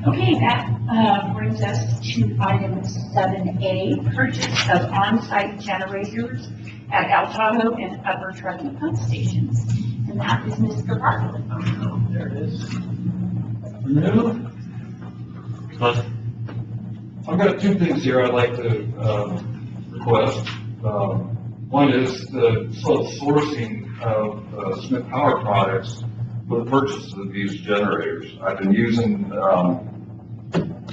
Okay, that brings us to item 7A, purchase of on-site generators at Tahoe and Upper Truckee pump stations. And that is Mr. Bartlett. There it is. New. I've got two things here I'd like to request. One is the sourcing of Smith Power products for the purchase of these generators. I've been using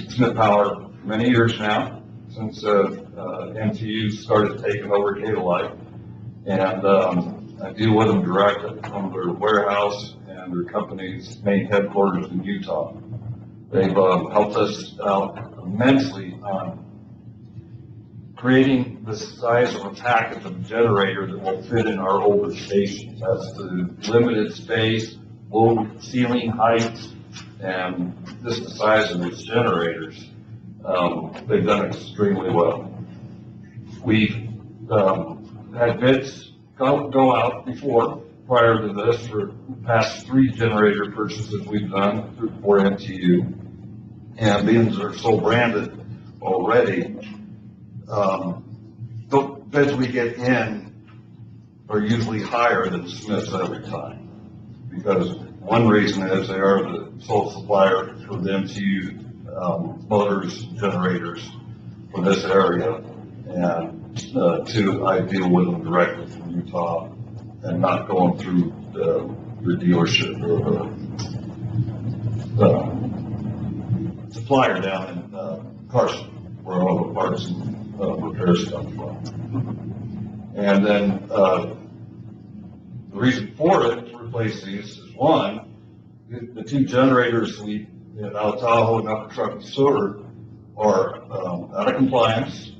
Smith Power for many years now, since MTU started taking over Cable Light, and I deal with them directly from their warehouse and their company's main headquarters in Utah. They've helped us out immensely on creating the size of a package of generator that will fit in our older stations. That's the limited space, low ceiling heights, and just the size of these generators. They've done extremely well. We've had bids go out before, prior to this, for the past 3 generator purchases we've done for MTU. And being they're so branded already, the bids we get in are usually higher than Smith's every time. Because one reason is they are the sole supplier for the MTU motors, generators for this area. And 2, I deal with them directly from Utah and not going through the dealership or the supplier down in Carson, where all the parts and repairs come from. And then the reason for it to replace these is, one, the 2 generators we in Tahoe and Upper Truckee Sewer are out of compliance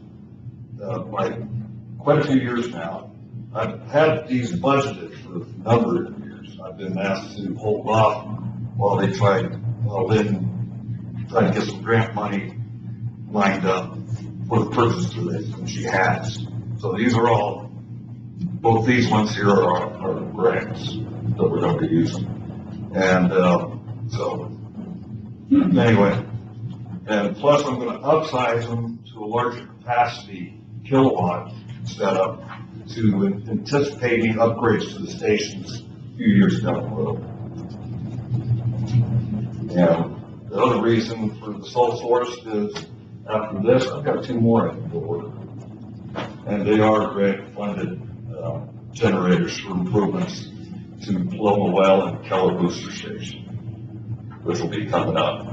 by quite a few years now. I've had these budgeted for a number of years. I've been asked to hold off while they try to get some grant money lined up for the purchase of this, and she has. So these are all, both these ones here are grants that we're going to be using. And so, anyway, and plus I'm going to upsize them to a larger capacity kilowatt setup to anticipating upgrades to the stations a few years down the road. And the other reason for the sole source is, after this, I've got 2 more I can go order. And they are grant-funded generators for improvements to Paloma Well and Keller Booster Station, which will be coming up.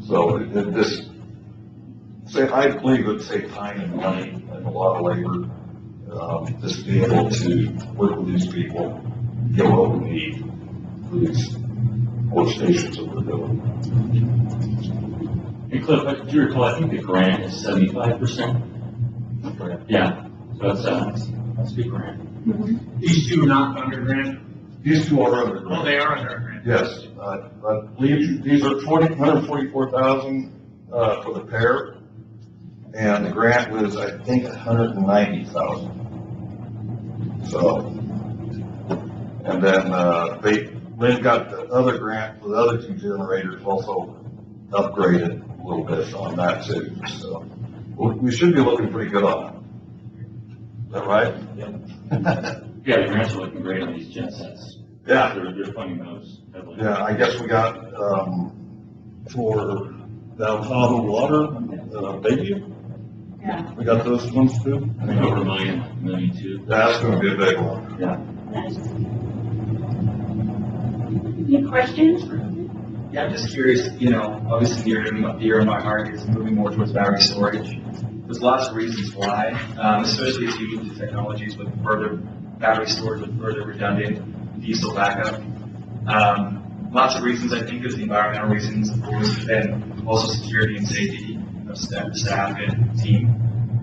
So I believe it would save time and money and a lot of labor, just to be able to work with these people, get what we need for these 4 stations that we're doing. Hey Cliff, do you recall, I think the grant is 75%? Yeah, so that's a good grant. Mm-hmm. These 2 are not under grant? These 2 are under grant. Oh, they are under grant? Yes, I believe these are $144,000 for the pair, and the grant was, I think, $190,000. So, and then Lynn got the other grant for the other 2 generators, also upgraded a little bit on that too. So we should be looking pretty good on it. Is that right? Yeah. Yeah, the grants are looking great on these gen sets. Yeah. They're funding those heavily. Yeah, I guess we got for down Tahoe Water, Bayview. Yeah. We got those ones too. I think over $1 million too. That's going to be a big one. Yeah. Any questions? Yeah, I'm just curious, obviously dear in my heart is moving more towards battery storage. There's lots of reasons why, especially as you move to technologies with further battery storage, with further redundant diesel backup. Lots of reasons, I think, there's the environmental reasons, of course, and also security and safety of staff and team.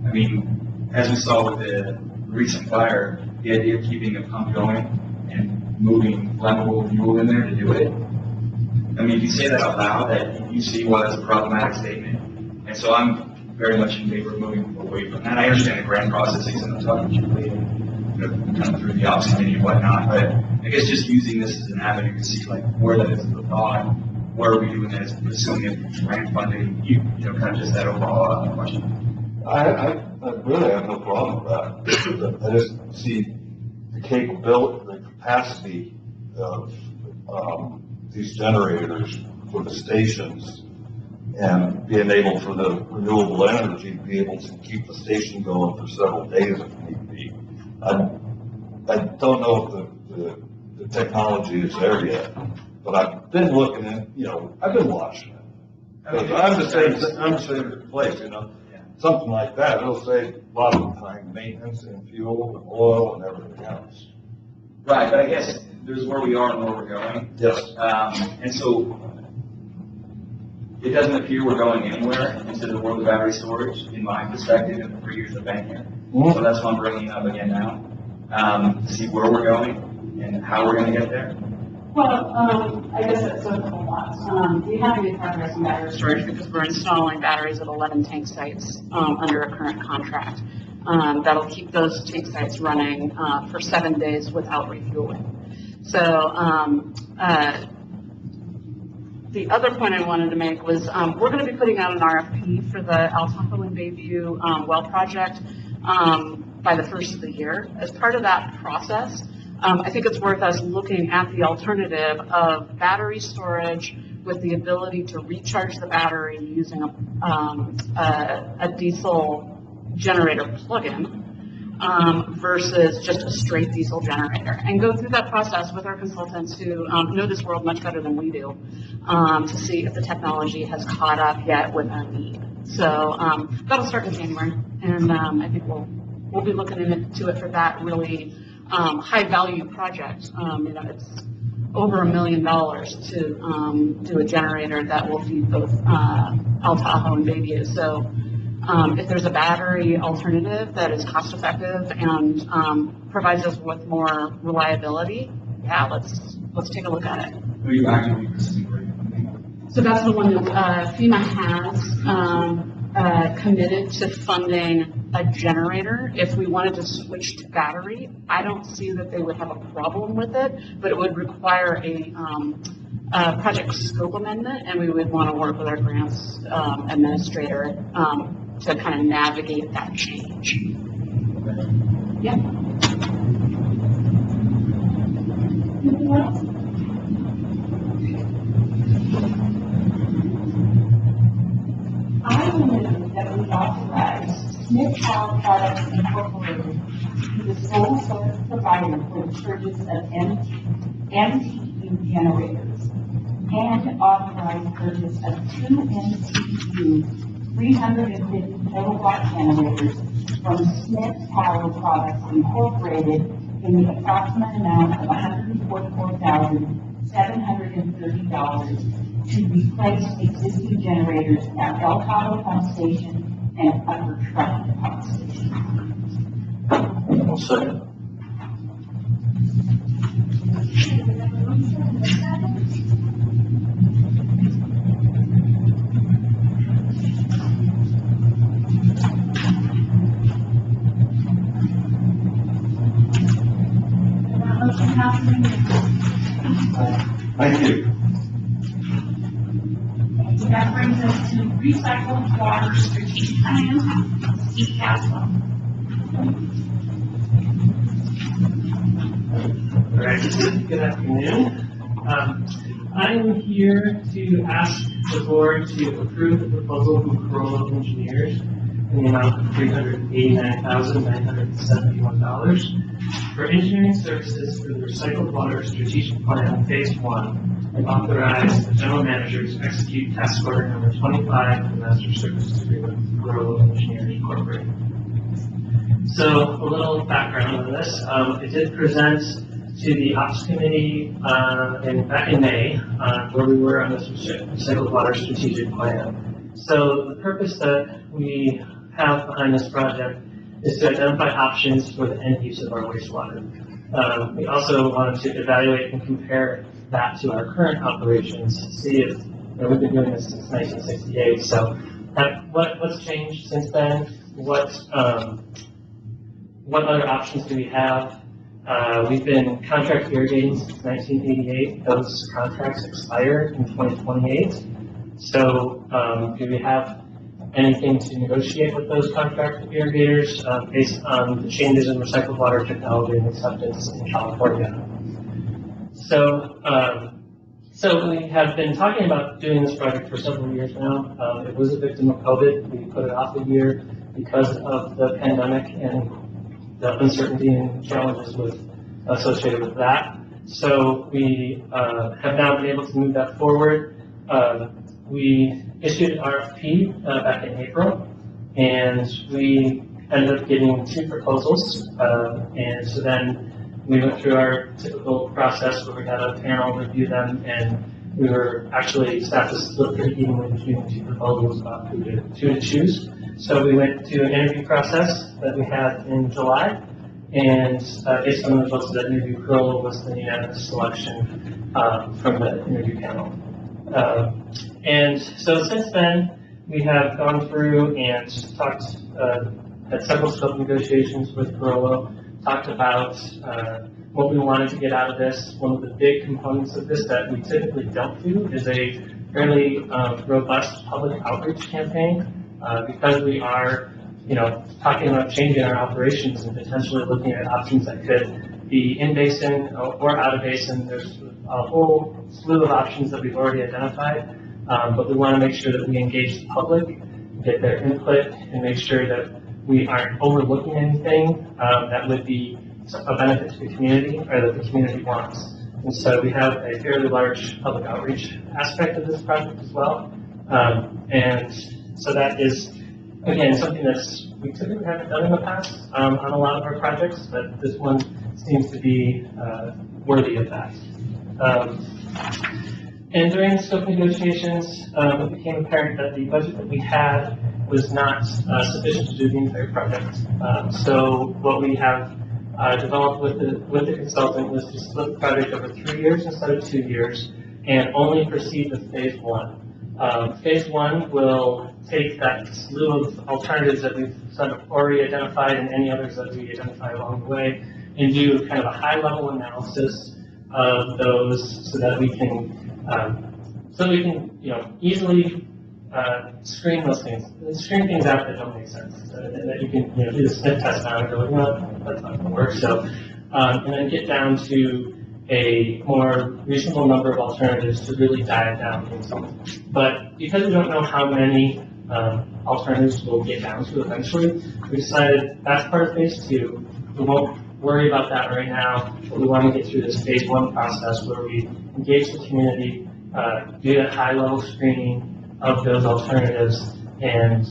I mean, as we saw with the recent fire, the idea of keeping a pump going and moving flammable fuel in there to do it, I mean, if you say that out loud, that you see why that's a problematic statement. And so I'm very much in favor of moving away from that. I understand the grant processes, and I'm talking to you, kind of through the ops committee and whatnot, but I guess just using this as an avenue to see like where that is in the thought where are we doing this, assuming it's grant funding, you know, kind of just that overall question. I really have no problem with that. I just see the capability, the capacity of these generators for the stations and being able for the renewable energy to be able to keep the station going for several days if need be. I don't know if the technology is there yet, but I've been looking at, you know, I've been watching it. I'm the same place, you know. Something like that, it'll save a lot of time, maintenance and fuel and oil and everything else. Right, but I guess there's where we are and where we're going. Yes. And so it doesn't appear we're going anywhere into the world of battery storage, in my perspective, and the 3 years I've been here. Mhm. So that's why I'm bringing it up again now, to see where we're going and how we're going to get there. Well, I guess that's a couple thoughts. We have made progress in battery storage because we're installing batteries at 11 tank sites under a current contract. That'll keep those tank sites running for 7 days without refueling. So the other point I wanted to make was we're going to be putting out an RFP for the Tahoe and Bayview well project by the first of the year. As part of that process, I think it's worth us looking at the alternative of battery storage with the ability to recharge the battery using a diesel generator plug-in versus just a straight diesel generator, and go through that process with our consultants who know this world much better than we do to see if the technology has caught up yet with our need. So that'll start in January, and I think we'll be looking into it for that really high value project. You know, it's over $1 million to do a generator that will feed both Tahoe and Bayview. So if there's a battery alternative that is cost effective and provides us with more reliability, yeah, let's take a look at it. Are you actively pursuing grant? So that's the one that FEMA has committed to funding a generator. If we wanted to switch to battery, I don't see that they would have a problem with it, but it would require a project scope amendment, and we would want to work with our grants administrator to kind of navigate that change. Yeah. Anything else? I will move that we authorize Smith Power Products Incorporated to be the sole source provider for the purchase of MTU generators and authorize purchase of 2 MTU 350 kilowatt generators from Smith Power Products Incorporated in the approximate amount of $144,730 to replace existing generators at Tahoe Pump Station and Upper Truckee Pump Station. One second. Thank you. That brings us to recycled water strategic plan, Steve Caswell. All right, good afternoon. I'm here to ask the board to approve the proposal from Corolla Engineers in the amount of $389,971 for engineering services for the Recycled Water Strategic Plan Phase 1, and authorize the general manager to execute task order number 25 for the master services agreement with Corolla Engineers Incorporated. So a little background on this. It did present to the Ops Committee back in May, where we were on this Recycled Water Strategic Plan. So the purpose that we have behind this project is to identify options for the end use of our wastewater. We also wanted to evaluate and compare that to our current operations, see if, we've been doing this since 1968, so what's changed since then? What other options do we have? We've been contract irrigating since 1988. Those contracts expire in 2028. So, do we have anything to negotiate with those contract irrigators based on the changes in recycled water technology and acceptance in California? So, so we have been talking about doing this project for several years now. It was a victim of COVID. We put it off a year because of the pandemic and the uncertainty and challenges associated with that. So we have now been able to move that forward. We issued an RFP back in April, and we ended up getting 2 proposals. And so then we went through our typical process where we had a panel review them, and we were actually staff was split pretty evenly between the 2 proposals about who to choose. So we went to an interview process that we had in July, and based on the results of that interview, Corolla was the unanimous selection from the interview panel. And so since then, we have gone through and talked, had several scope negotiations with Corolla, talked about what we wanted to get out of this. One of the big components of this that we typically don't do is a fairly robust public outreach campaign, because we are, talking about changing our operations and potentially looking at options that could be in basin or out of basin. There's a whole slew of options that we've already identified, but we want to make sure that we engage the public, get their input, and make sure that we aren't overlooking anything that would be a benefit to the community or that the community wants. And so we have a fairly large public outreach aspect of this project as well. And so that is, again, something we typically haven't done in the past on a lot of our projects, but this one seems to be worthy of that. And during the scope negotiations, it became apparent that the budget that we had was not sufficient to do the entire project. So what we have developed with the consultant was to split the project over 3 years instead of 2 years, and only proceed with phase 1. Phase 1 will take that slew of alternatives that we've sort of already identified and any others that we identify along the way, and do kind of a high-level analysis of those so that we can easily screen those things, screen things out that don't make sense, and that you can do the sniff test on and go, that's not going to work. So, and then get down to a more reasonable number of alternatives to really dive down into. But because we don't know how many alternatives we'll get down to eventually, we decided that's part of phase 2. We won't worry about that right now, but we want to get through this phase 1 process where we engage the community, do that high-level screening of those alternatives, and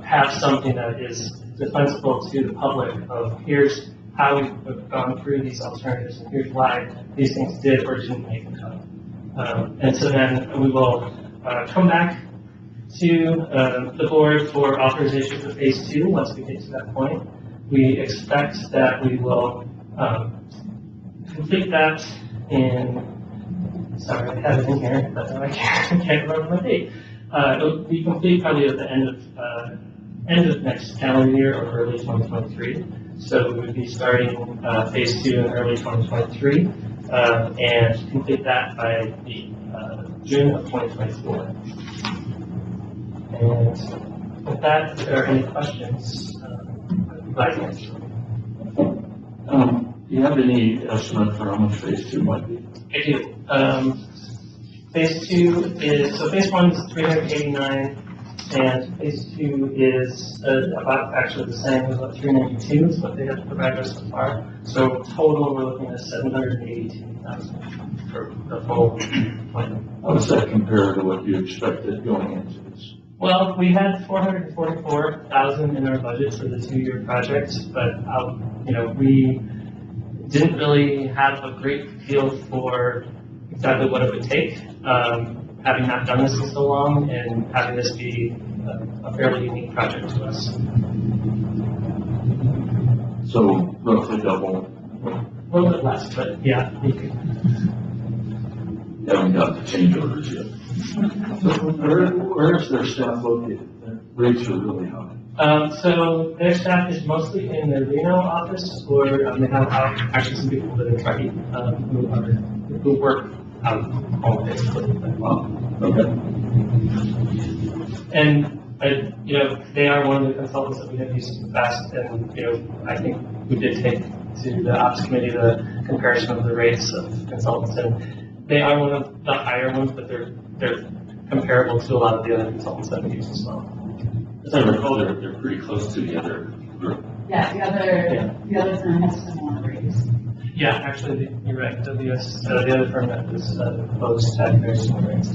have something that is defensible to the public of here's how we've gone through these alternatives and here's why these things did or didn't make the cut. And so then we will come back to the board for authorization for phase 2 once we get to that point. We expect that we will complete that in, sorry, I have it in here, but I can't remember my date. It'll be complete probably at the end of next calendar year or early 2023. So we would be starting phase 2 in early 2023 and complete that by the June of 2024. And with that, if there are any questions, I'd be glad to answer them. Do you have any estimate for how much phase 2 might be? I do. Phase 2 is, so phase 1 is 389, and phase 2 is about actually the same as what 392 is what they have provided us so far. So total, we're looking at 782,000 for the full plan. How does that compare to what you expected going into this? Well, we had 444,000 in our budget for the 2-year project, but we didn't really have a great feel for exactly what it would take, having not done this in so long and having this be a fairly unique project to us. So roughly double. A little bit less, but yeah. You haven't got the change orders yet. So where is their staff located? Their rates are really high. So their staff is mostly in the Reno office, or they have actually some people that are Truckee, who work out of home basically as well. Okay. And, they are one of the consultants that we have used in the past, and, I think we did take to the ops committee the comparison of the rates of consultants, and they are one of the higher ones, but they're comparable to a lot of the other consultants that we use as well. As I recall, they're pretty close to the other group. Yeah, the other firm has similar rates. Yeah, actually, you're right, the other firm that was proposed had very similar rates.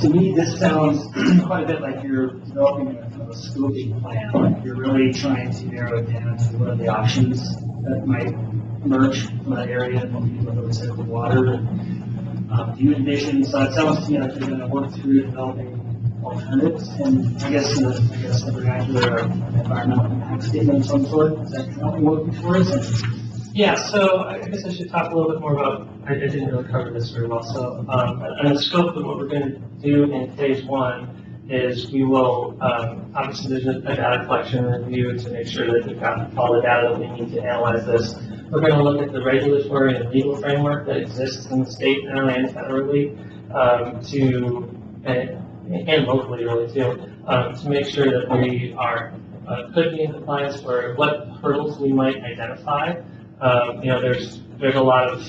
To me, this sounds quite a bit like you're developing a kind of a scoping plan. Like you're really trying to narrow it down to what are the options that might emerge from that area and what we do with the recycled water. Do you envision, so it sounds to me like you're going to work through developing alternatives and I guess the vernacular environmental impact statement of some sort. Is that kind of what you're working towards? Yeah, so I guess I should talk a little bit more about, I didn't really cover this very well. So, on the scope of what we're going to do in phase one is we will, obviously there's a data collection review to make sure that we've got all the data that we need to analyze this. We're going to look at the regulatory and legal framework that exists in the state now and federally, and locally really too, to make sure that we are, could be in compliance or what hurdles we might identify. There's a lot of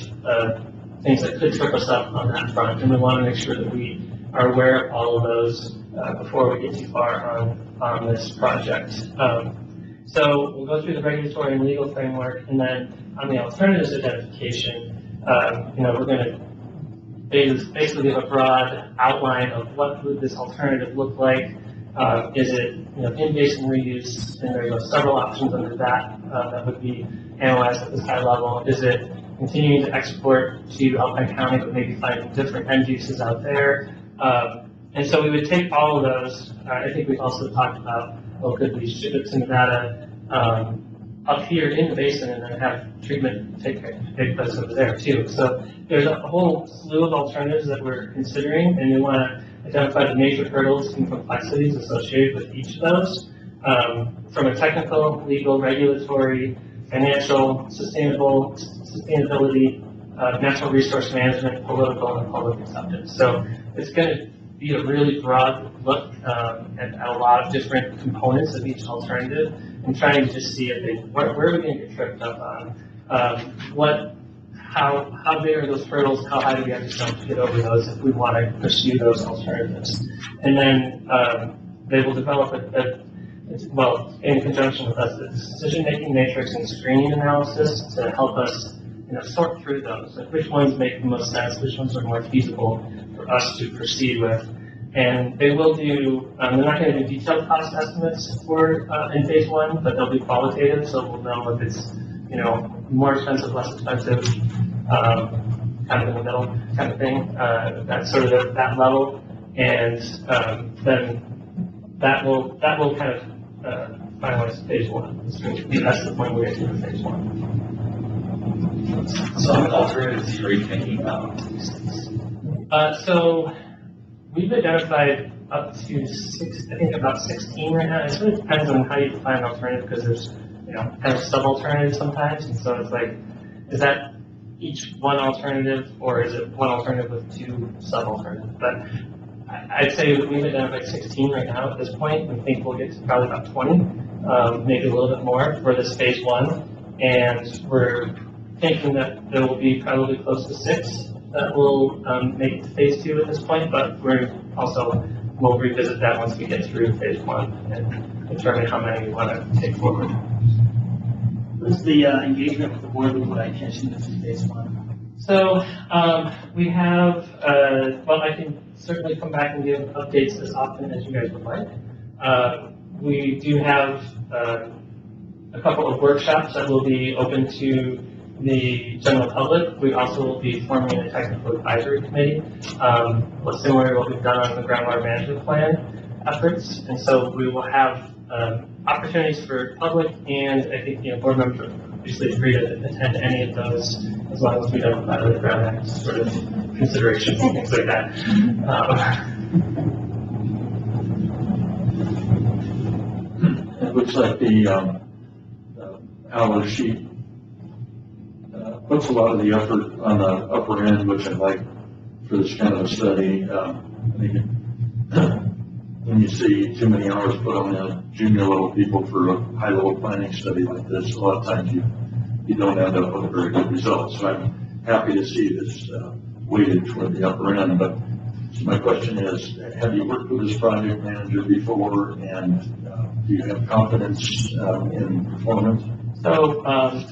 things that could trip us up on that front, and we want to make sure that we are aware of all of those before we get too far on this project. So we'll go through the regulatory and legal framework, and then on the alternatives identification, we're going to basically give a broad outline of what would this alternative look like. Is it in-basin reuse? And there are several options under that that would be analyzed at this high level. Is it continuing to export to Alpine County, but maybe finding different end uses out there? And so we would take all of those. I think we've also talked about, well, could we ship it to Nevada up here in the basin and then have treatment take place over there too? So there's a whole slew of alternatives that we're considering, and we want to identify the major hurdles and complexities associated with each of those, from a technical, legal, regulatory, financial, sustainability, natural resource management, political, and public acceptance. So it's going to be a really broad look at a lot of different components of each alternative and trying to just see where are we going to get tripped up on, how big are those hurdles, how high do we have to jump to get over those if we want to pursue those alternatives. And then they will develop in conjunction with us, the decision-making matrix and screening analysis to help us sort through those, like which ones make the most sense, which ones are more feasible for us to proceed with. And they will do, they're not going to do detailed cost estimates for in phase one, but they'll be qualitative, so we'll know if it's more expensive, less expensive, kind of in the middle kind of thing. That's sort of at that level, and then that will kind of finalize phase one. That's the point we're getting to phase one. So what alternatives are you thinking about? So we've identified up to about 16 right now. It really depends on how you define an alternative, because there's kind of sub-alternatives sometimes, and so it's like, is that each one alternative, or is it one alternative with two sub-alternatives? But I'd say that we've identified 16 right now at this point. We think we'll get to probably about 20, maybe a little bit more for this phase one, and we're thinking that there will be probably close to 6 that will make it to phase 2 at this point, but we'll revisit that once we get through phase 1 and determine how many we want to take forward. What is the engagement with the board look like in this phase 1? So we have, I can certainly come back and give updates as often as you guys would like. We do have a couple of workshops that will be open to the general public. We also will be forming a technical advisory committee, similar to what we've done on the groundwater management plan efforts. And so we will have opportunities for public, and I think board members are obviously free to attend any of those, as long as we don't violate Ground Act sort of considerations and things like that. looks like the hour sheet puts a lot of the effort on the upper end, which I like for this kind of a study. I think when you see too many hours put on the junior level people for a high level planning study like this, a lot of times you don't end up with a very good result. So I'm happy to see this weighted toward the upper end. But my question is, have you worked with this project manager before, and do you have confidence in performance? So, I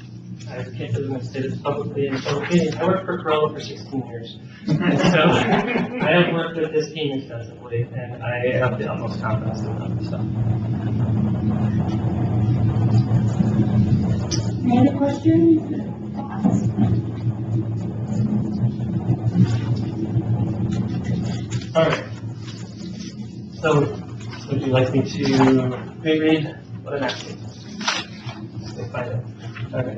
can't believe I'm going to say this publicly in public meetings. I worked for Corolla for 16 years. And so I have worked with this team extensively, and I have the utmost confidence in them. So. Any other questions? All right. So, would you like me to reread what I'm asking? Let's find it. Okay.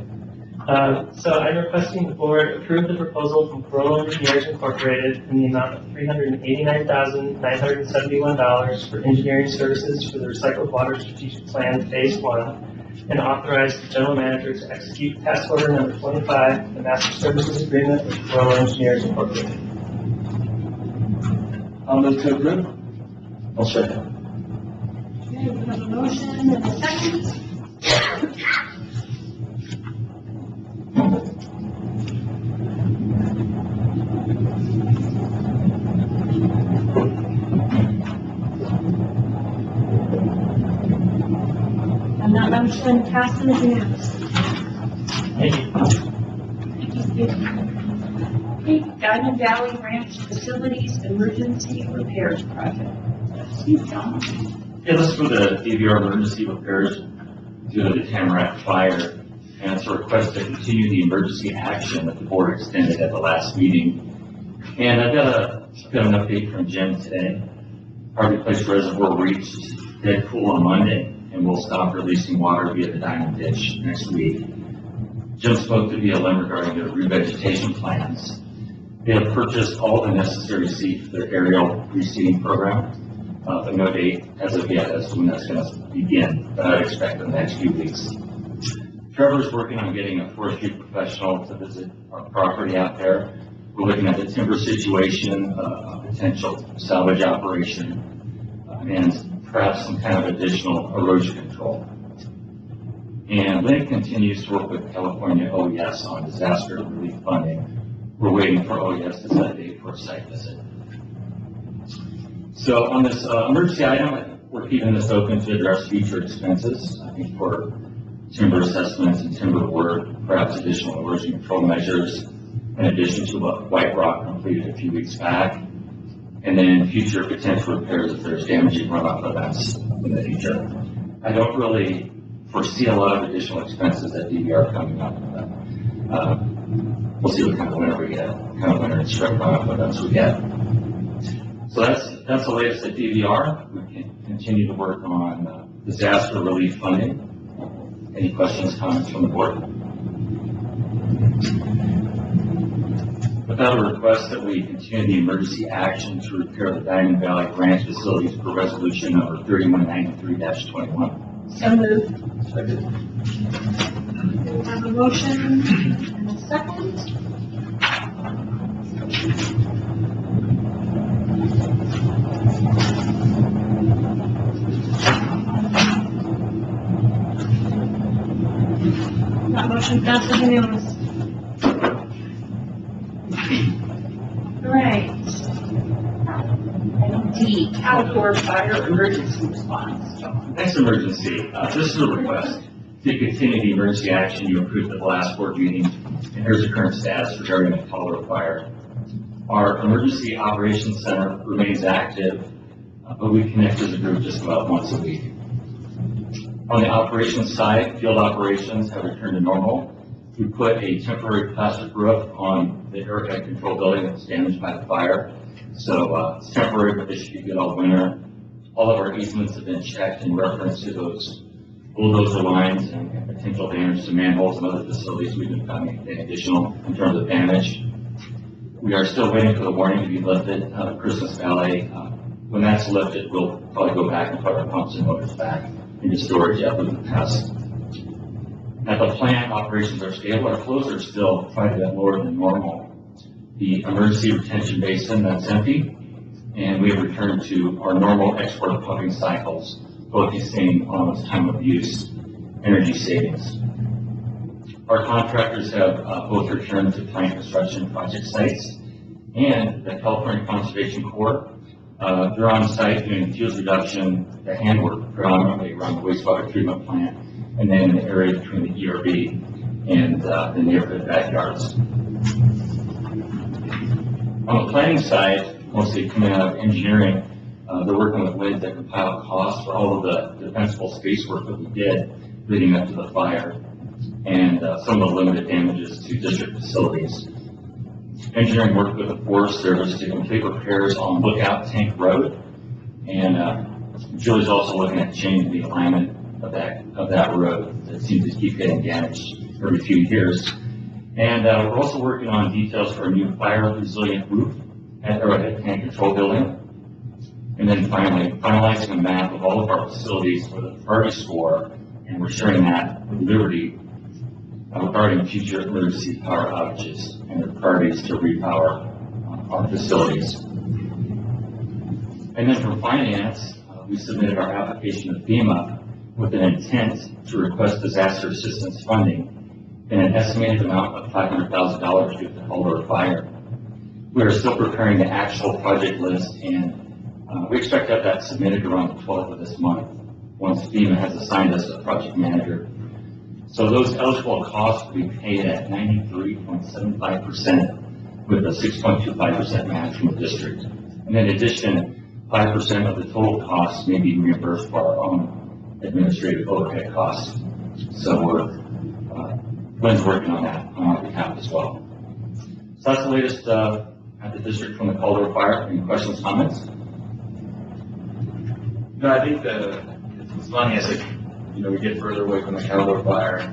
So I'm requesting the board approve the proposal from Corolla Engineers Incorporated in the amount of $389,971 for engineering services for the Recycled Water Strategic Plan Phase 1, and authorize the general manager to execute task order number 25, the master services agreement with Corolla Engineers Incorporated. I'll move to approve. I'll second. Okay, we have a motion and a second. And that motion passes unanimously. Thank you. Okay, Diamond Valley Ranch Facilities Emergency Repairs Project. Steve John. Yeah, this is for the DVR emergency repairs due to the Tamarack fire, and it's a request to continue the emergency action that the board extended at the last meeting. And I've got an update from Jim today. Harvey Place Reservoir reached dead cool on Monday, and we'll stop releasing water via the Diamond Ditch next week. Jim spoke to BLM regarding their revegetation plans. They have purchased all the necessary seed for their aerial reseeding program. But no date as of yet as to when that's going to begin, but I'd expect in the next few weeks. Trevor's working on getting a forestry professional to visit our property out there. We're looking at the timber situation, a potential salvage operation, and perhaps some kind of additional erosion control. And Lynn continues to work with California OES on disaster relief funding. We're waiting for OES to set a date for a site visit. So on this emergency item, we're keeping this open to address future expenses, I think for timber assessments and timber work, perhaps additional erosion control measures, in addition to what White Rock completed a few weeks back, and then future potential repairs if there's damaging runoff events in the future. I don't really foresee a lot of additional expenses at DVR coming up. We'll see what kind of winter we get, what kind of winter and spring runoff events we get. So that's the latest at DVR. We can continue to work on disaster relief funding. Any questions, comments from the board? Without a request that we continue the emergency action to repair the Diamond Valley Ranch facilities per resolution number 3193-21. So moved. Second. We have a motion and a second. That motion passes unanimously. All right. Item D, outdoor fire emergency response. John. Next emergency, this is a request to continue the emergency action you approved at the last board meeting, and here's the current status regarding the Tahoe fire. Our emergency operations center remains active, but we connect as a group just about once a week. On the operations side, field operations have returned to normal. We put a temporary plastic roof on the airhead control building that was damaged by the fire. So it's temporary, but they should be good all winter. All of our easements have been checked in reference to those bulldozer lines and potential damage to manholes and other facilities. We've been finding anything additional in terms of damage. We are still waiting for the warning to be lifted out of Christmas Valley. When that's lifted, we'll probably go back and put our pumps and motors back into storage over the past. At the plant, operations are stable. Our flows are still quite a bit lower than normal. The emergency retention basin, that's empty, and we have returned to our normal export pumping cycles, focusing on time of use, energy savings. Our contractors have both returned to plant construction project sites, and the California Conservation Corps, they're on site doing fuels reduction, the handwork predominantly around the wastewater treatment plant, and then in the area between the ERB and the neighborhood backyards. On the planning side, mostly coming out of engineering, they're working with WIND to compile costs for all of the defensible space work that we did leading up to the fire, and some of the limited damages to district facilities. Engineering worked with the Forest Service to complete repairs on Lookout Tank Road, and Julie's also looking at changing the alignment of that road that seems to keep getting damaged every few years. And we're also working on details for a new fire resilient roof at Arrowhead Tank Control Building. And then finally, finalizing a map of all of our facilities with a party score, and we're sharing that with Liberty regarding future emergency power outages and the priorities to repower our facilities. And then from finance, we submitted our application to FEMA with an intent to request disaster assistance funding in an estimated amount of $500,000 due to the Colorado fire. We are still preparing the actual project list, and we expect to have that submitted around the 12th of this month, once FEMA has assigned us a project manager. So those eligible costs will be paid at 93.75% with a 6.25% match from the district. And in addition, 5% of the total costs may be reimbursed for our own administrative overhead costs. So Lynn's working on that on our behalf as well. So that's the latest at the district from the Colorado fire. Any questions, comments? No, I think it's funny as we get further away from the Colorado fire.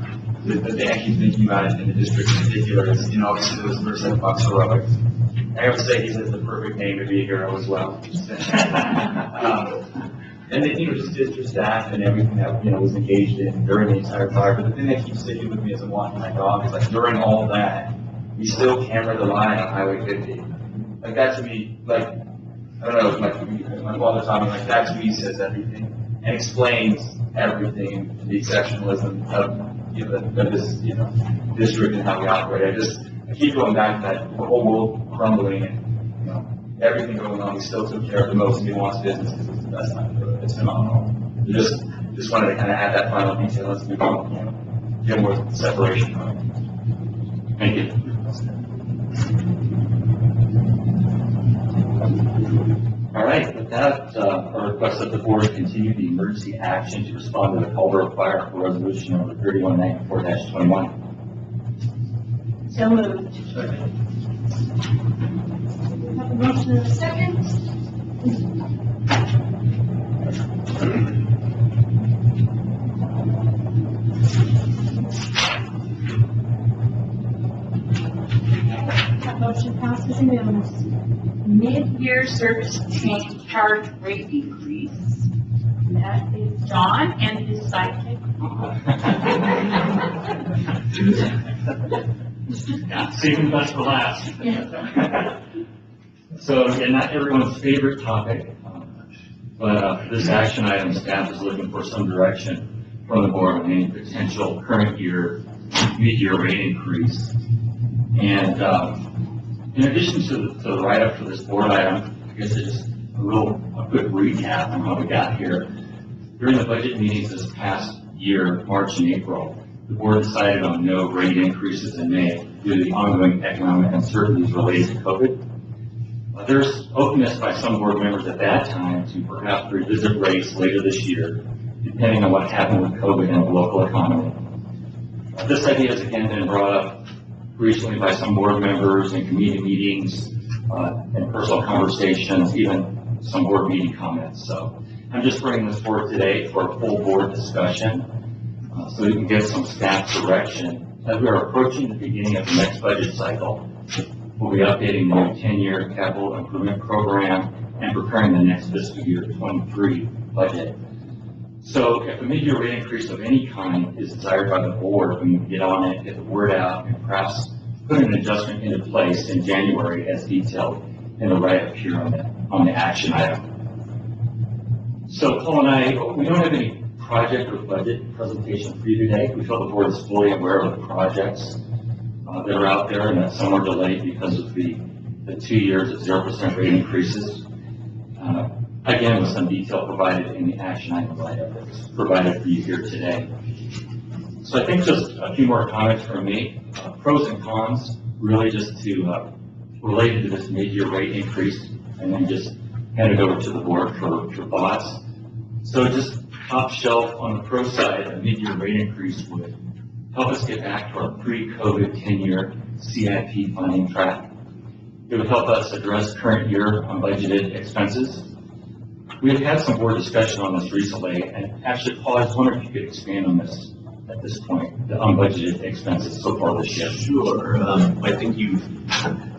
The thing I keep thinking about in the district in particular is, obviously those first $7 heroics. I have to say he has the perfect name to be a hero as well. And then, just district staff and everything that, was engaged in during the entire fire. But the thing that keeps sticking with me as I'm walking my dog is, during all that, we still camera the line on Highway 50. That to me, I don't know, my father taught me, that to me says everything and explains everything, the exceptionalism of, this, district and how we operate. I keep going back to that whole world crumbling and, everything going on. We still took care of the most nuanced business because it's the best time to do it. It's phenomenal. Just wanted to kind of add that final detail. Let's move on, get more separation. Thank you. All right, with that, our request that the board continue the emergency action to respond to the Colorado fire for resolution number 3194-21. So moved. Have a motion and a second. That motion passes unanimously. Mid-year service tank charge rate increase. And that is John and his sidekick. Yeah, saving the best for last. So again, not everyone's favorite topic, but this action item, staff is looking for some direction from the board on any potential current year mid-year rate increase. And in addition to the write-up for this board item, I guess it's just a quick recap on how we got here. During the budget meetings this past year, March and April, the board decided on no rate increases in May due to the ongoing economic uncertainties related to COVID. There's openness by some board members at that time to perhaps revisit rates later this year, depending on what happened with COVID and the local economy. This idea has again been brought up recently by some board members in committee meetings and personal conversations, even some board meeting comments. So I'm just bringing this forward today for a full board discussion so we can get some staff direction. As we are approaching the beginning of the next budget cycle, we'll be updating the new 10-year capital improvement program and preparing the next fiscal year 23 budget. So if a mid-year rate increase of any kind is desired by the board, we can get on it, get the word out, and perhaps put an adjustment into place in January as detailed in the right up here on the action item. So Paul and I, we don't have any project or budget presentation for you today. We feel the board is fully aware of the projects that are out there and that some are delayed because of the 2 years of 0% rate increases. Again, with some detail provided in the action item that's provided for you here today. So I think just a few more comments from me. Pros and cons, really just to related to this mid-year rate increase, and then just hand it over to the board for thoughts. So just top shelf on the pro side, a mid-year rate increase would help us get back to our pre-COVID 10-year CIP funding track. It would help us address current year unbudgeted expenses. We have had some board discussion on this recently, and actually, Paul, I was wondering if you could expand on this at this point, the unbudgeted expenses so far this year. Sure. I think you've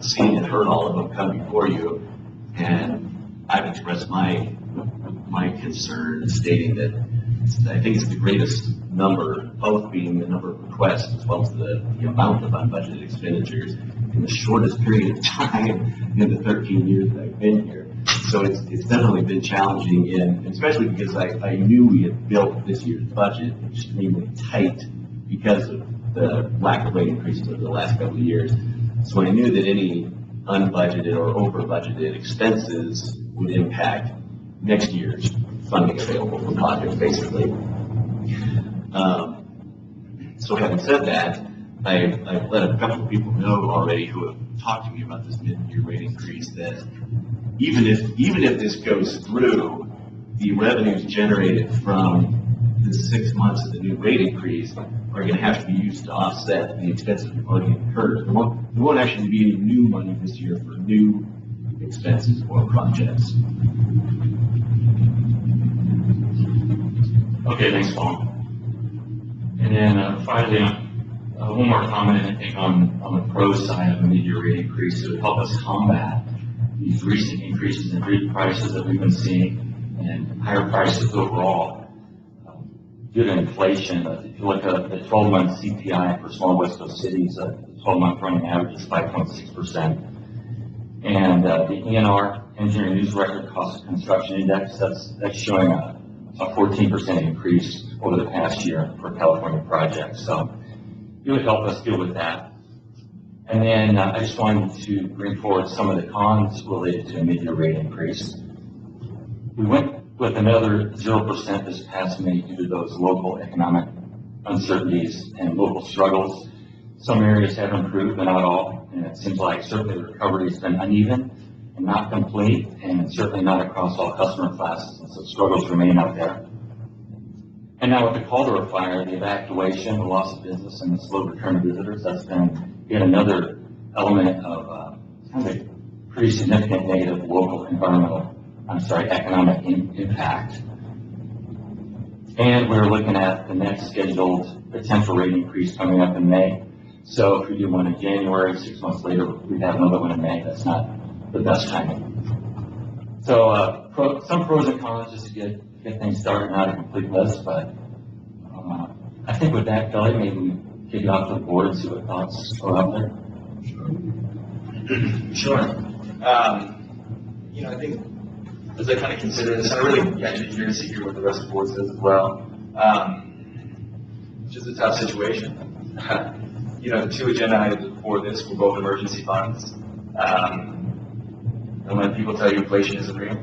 seen and heard all of them come before you, and I've expressed my concern stating that I think it's the greatest number, both being the number of requests as well as the amount of unbudgeted expenditures in the shortest period of time in the 13 years that I've been here. So it's definitely been challenging, and especially because I knew we had built this year's budget extremely tight because of the lack of rate increases over the last couple of years. So I knew that any unbudgeted or over budgeted expenses would impact next year's funding available for projects, basically. So having said that, I've let a couple of people know already who have talked to me about this mid-year rate increase that even if this goes through, the revenues generated from the 6 months of the new rate increase are going to have to be used to offset the expenses we've already incurred. There won't actually be any new money this year for new expenses or projects. Okay, thanks, Paul. And then finally, one more comment, I think, on the pro side of the mid-year rate increase. It would help us combat these recent increases in food prices that we've been seeing and higher prices overall due to inflation. If you look at the 12-month CPI for small West Coast cities, the 12-month running average is 5.6%. And the ENR, Engineering News Record Cost of Construction Index, that's showing a 14% increase over the past year for California projects. So it would help us deal with that. And then I just wanted to bring forward some of the cons related to the mid-year rate increase. We went with another 0% this past May due to those local economic uncertainties and local struggles. Some areas have improved, but not all. And it seems like certainly the recovery has been uneven and not complete, and certainly not across all customer classes. And so struggles remain out there. And now with the Caldor fire, the evacuation, the loss of business, and the slow return of visitors, that's been yet another element of kind of a pretty significant negative local economic impact. And we're looking at the next scheduled potential rate increase coming up in May. So if we do one in January, 6 months later, we'd have another one in May. That's not the best timing. So some pros and cons just to get things started, not a complete list, but I think with that, Kelly, maybe we kick it off to the board and see what thoughts are out there. Sure. I think as I kind of consider this, and I really actually curious to hear what the rest of the board says as well. It's just a tough situation. The two agenda items before this were both emergency funds. And when people tell you inflation isn't real,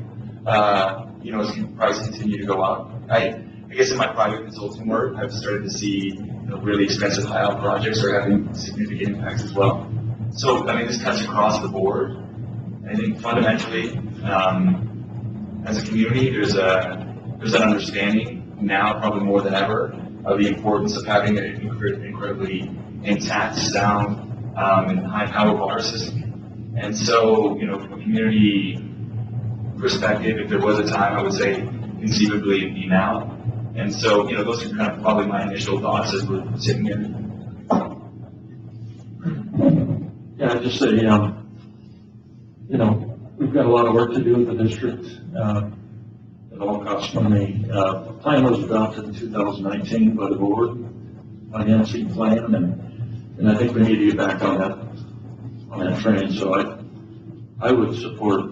as prices continue to go up, I guess in my private consulting work, I've started to see really expensive high-out projects are having significant impacts as well. So, this cuts across the board. I think fundamentally, as a community, there's an understanding now, probably more than ever, of the importance of having an incredibly intact, sound, and high-powered water system. And so, from a community perspective, if there was a time, I would say conceivably it'd be now. And so, those are kind of probably my initial thoughts as we're sitting here. Yeah, I'd just say, we've got a lot of work to do with the district. it all costs money. The plan was adopted in 2019 by the board, financing plan, and I think we need to get back on that train. So I would support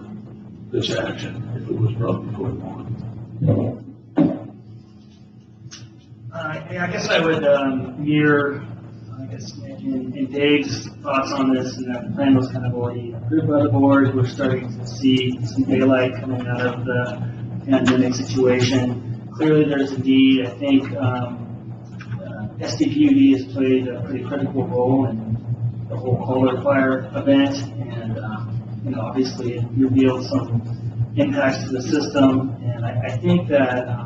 this action if it was brought before the board. Yeah, I guess I would mirror, I guess, in Dave's thoughts on this, and that the plan was kind of already approved by the board. We're starting to see some daylight coming out of the pandemic situation. Clearly, there's a need. I think SDPUD has played a pretty critical role in the whole Kohler fire event, and obviously it revealed some impacts to the system. And I think that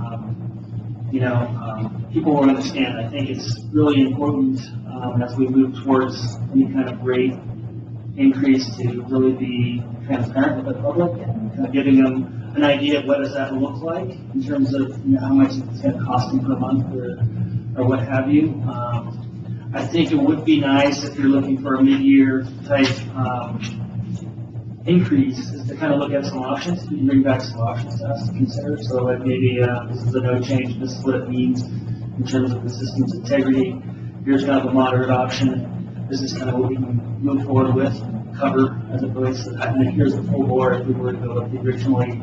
people will understand. I think it's really important as we move towards any kind of rate increase to really be transparent with the public and kind of giving them an idea of what does that look like in terms of how much it's going to cost them per month or what have you. I think it would be nice if you're looking for a mid-year type increase is to kind of look at some options. You can bring back some options to us to consider. So like maybe this is a no change, this is what it means in terms of the system's integrity. Here's kind of a moderate option. This is kind of what we can move forward with and cover as it relates to that. And then here's the full board if we were to go with the originally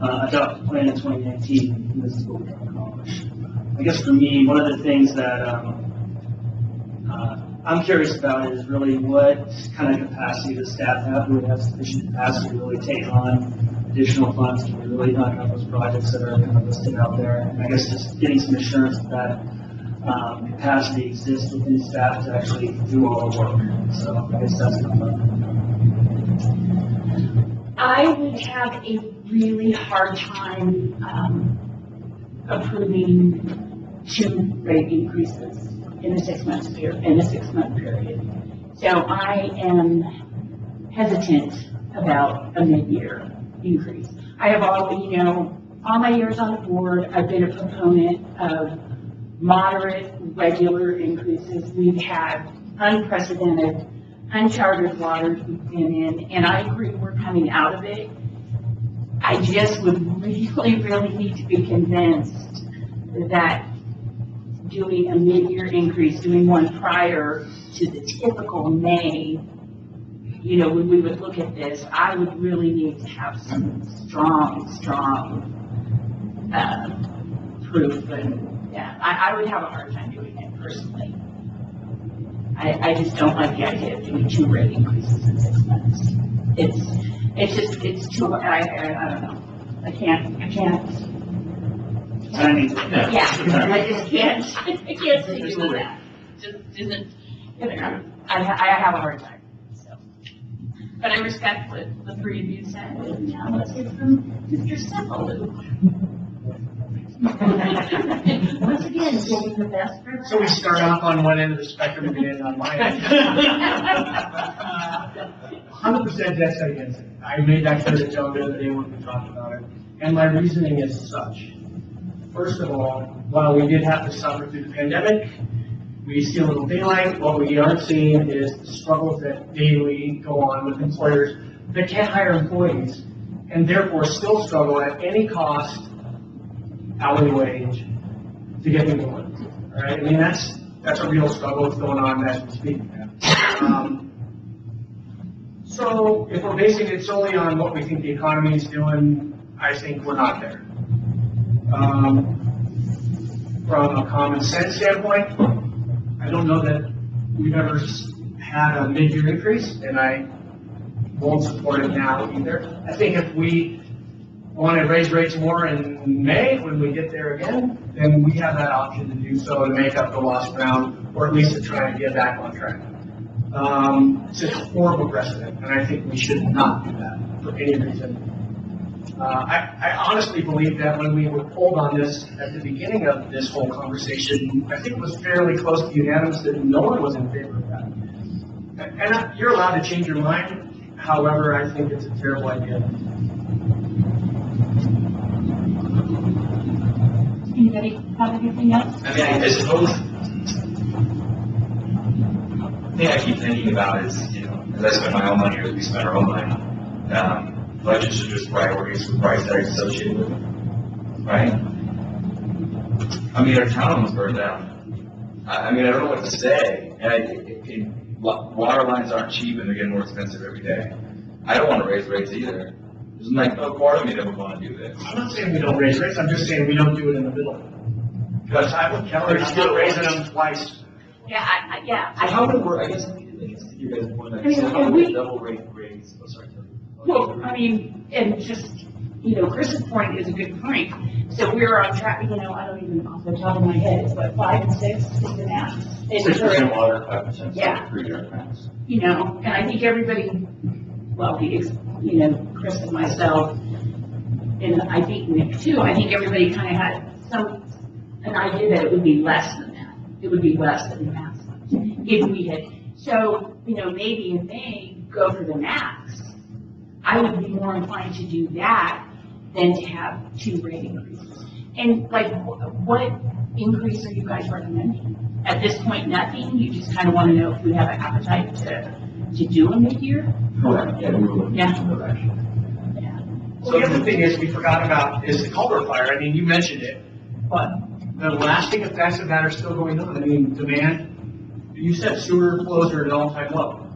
adopted plan in 2019. And this is what we can accomplish. I guess for me, one of the things that I'm curious about is really what kind of capacity does staff have? Do we have sufficient capacity to really take on additional funds to really knock out those projects that are kind of listed out there? And I guess just getting some assurance that capacity exists within staff to actually do all the work. So I guess that's kind of I would have a really hard time approving 2 rate increases in a 6-month period. So I am hesitant about a mid-year increase. I have all my years on the board, I've been a proponent of moderate, regular increases. We've had unprecedented, uncharted waters we've been in, and I agree we're coming out of it. I just would really need to be convinced that doing a mid-year increase, doing one prior to the typical May, when we would look at this, I would really need to have some strong proof. And yeah, I would have a hard time doing it personally. I just don't like the idea of doing 2 rate increases in 6 months. It's too, I don't know. I can't. Yeah, I just can't see doing that. Just isn't, I have a hard time, so. But I respect what the 3 of you said, and now let's hear from Mr. Simple. Once again, getting the best for So we start off on one end of the spectrum and end on my end. 100% dead set against it. I made that clear to Joe the other day when we talked about it. And my reasoning is such. First of all, while we did have to suffer through the pandemic, we see a little daylight. What we aren't seeing is the struggles that daily go on with employers that can't hire employees and therefore still struggle at any cost, hourly wage, to get them going. All right? I mean, that's a real struggle that's going on as we speak. So if we're basing it solely on what we think the economy is doing, I think we're not there. From a common sense standpoint, I don't know that we've ever had a mid-year increase, and I won't support it now either. I think if we want to raise rates more in May, when we get there again, then we have that option to do so to make up the lost ground, or at least to try and get back on track. It's a horrible precedent, and I think we should not do that for any reason. I honestly believe that when we were polled on this at the beginning of this whole conversation, I think it was fairly close to unanimous that no one was in favor of that. And you're allowed to change your mind. However, I think it's a terrible idea. Anybody have anything else? I mean, I suppose the thing I keep thinking about is, as I spend my own money or as we spend our own money, budgets are just priorities with price tags associated with them. right? I mean, our town almost burned down. I mean, I don't know what to say. Water lines aren't cheap and they're getting more expensive every day. I don't want to raise rates either. There's like no part of me that would want to do this. I'm not saying we don't raise rates, I'm just saying we don't do it in the middle. Because I would Kelly, I'm still raising them twice. Yeah, So how would it work? I guess you guys point out, so how would the double rate raise? Oh, sorry. well, I mean, and just, Chris's point is a good point. So we're on track, I don't even off the top of my head, it's what, 5 and 6 is the max? 6% water, 5% Yeah. per year grants. And I think everybody, well, Chris and myself, and I think Nick too, I think everybody kind of had an idea that it would be less than that. It would be less than the max. If we had, so, maybe in May, go for the max. I would be more inclined to do that than to have 2 rate increases. And like, what increase are you guys recommending? At this point, nothing? You just kind of want to know if we have an appetite to do a mid-year? Correct, yeah, we were looking Yeah. in that direction. Well, the other thing is we forgot about is the culvert fire. I mean, you mentioned it, but the lasting effects of that are still going on. I mean, demand, you said sewer flows are at an all-time low.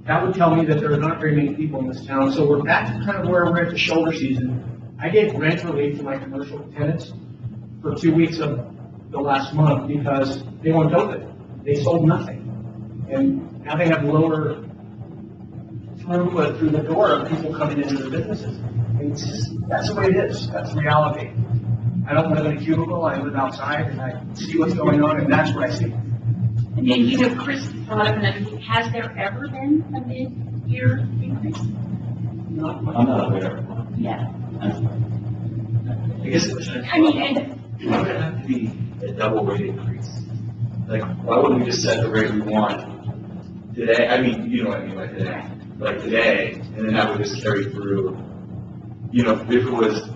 That would tell me that there are not very many people in this town. So we're back to kind of where we're at the shoulder season. I gave rent relief to my commercial tenants for 2 weeks of the last month because they went open. They sold nothing. And now they have lower throughput through the door of people coming into their businesses. And it's just, that's the way it is. That's the reality. I don't live in a cubicle. I live outside and I see what's going on and that's what I see. And then, Chris brought up another thing. Has there ever been a mid-year increase? Not much. I'm not aware. Yeah. I guess the question I mean, and why would it have to be a double rate increase? Like, why wouldn't we just set the rate we want today? I mean, you know what I mean by today. Like today, and then that would just carry through. If it was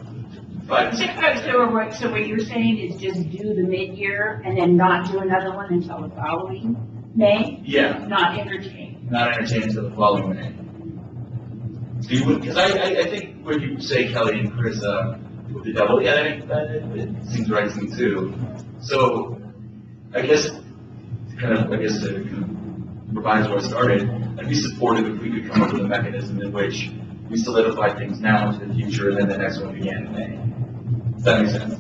5 and 6. So what you're saying is just do the mid-year and then not do another one until the following May? Yeah, Not entertain? not entertained until the following May. So you would, because I think when you say Kelly and Chris, with the double, yeah, it seems right to me too. So, I guess, to revise where I started, I'd be supportive if we could come up with a mechanism in which we solidify things now into the future, and then the next one began in May. Does that make sense?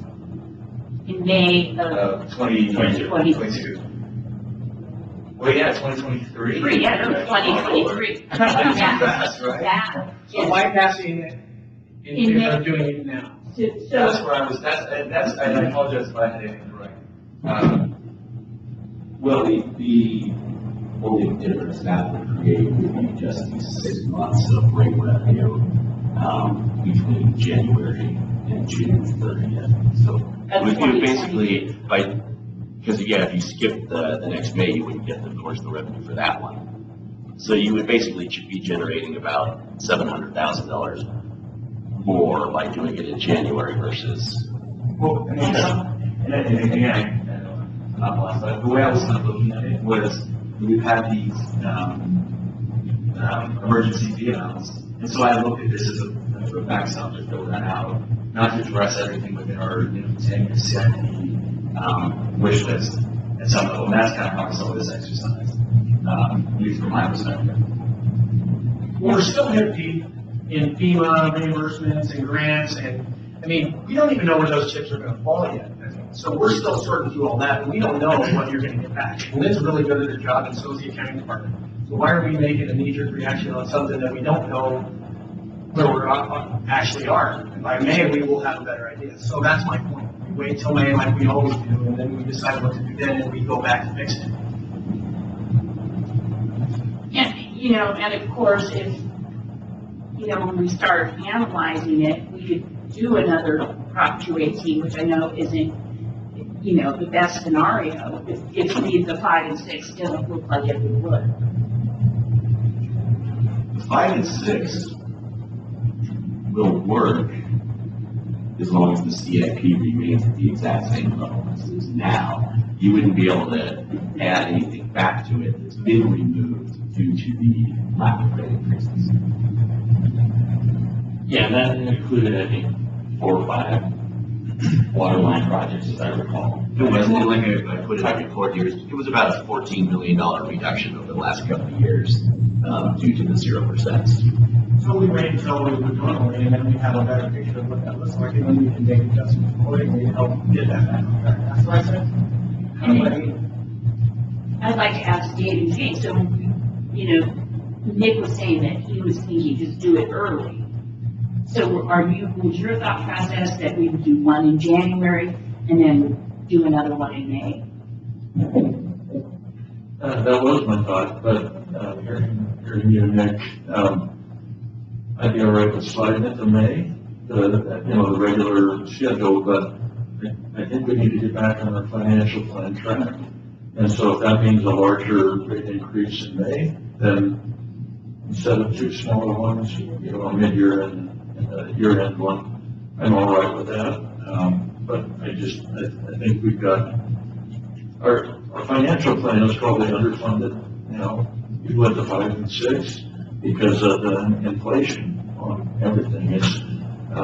In May of 2022. Well, yeah, 2023. Yeah, no, 2023. Yeah. Fast, right? Yeah. So why passing it in favor of doing it now? That's where I was, and I apologize if I had anything correct. Well, the only difference that would create would be just these 6 months of rate revenue between January and June 30th. So That's we would 2020. basically, because again, if you skip the next May, you wouldn't get, of course, the revenue for that one. So you would basically be generating about $700,000 more by doing it in January versus. Well, and again, not lost, but the way I was kind of looking at it was we've had these emergency vehicles, and so I looked at this as a backstop to fill that out, not to address everything within our 10-year CIP wish list at some level. And that's kind of how I saw this exercise, at least from my perspective. Well, we're still hip deep in FEMA reimbursements and grants, and, I mean, we don't even know where those chips are gonna fall yet. So we're still sorting through all that, and we don't know what you're gonna get back. And Lynn's really good at her job, and so is the accounting department. So why are we making a knee-jerk reaction on something that we don't know where we're actually are? And by May, we will have a better idea. So that's my point. We wait till May like we always do, and then we decide what to do then, and we go back and fix it. And of course, if, when we start analyzing it, we could do another Prop 218, which I know isn't, the best scenario, if the 5 and 6 doesn't look like it would. 5 and 6 will work as long as the CIP remains at the exact same level as it is now. You wouldn't be able to add anything back to it that's been removed due to the lack of rate increases. Yeah, and that included, I think, 4 or 5 water line projects, as I recall. It wasn't like I put it on report here. It was about a $14 million reduction over the last couple of years due to the 0%. So we wait until we would normally, and then we have a better picture of what that looks like, and then we can make adjustments accordingly to help get that back on track. That's what I said. I mean, I'd like to ask David, okay, so, you know, Nick was saying that he was thinking just do it early. So was your thought process that we would do one in January and then do another one in May? That was my thought, but hearing you, Nick, I'd be all right with sliding it to May, the regular schedule, but I think we need to get back on our financial plan track. And so if that means a larger rate increase in May, then instead of two smaller ones, a mid-year and a year-end one, I'm all right with that. But I think we've got, our financial plan is probably underfunded. We went to 5 and 6 because of the inflation on everything. I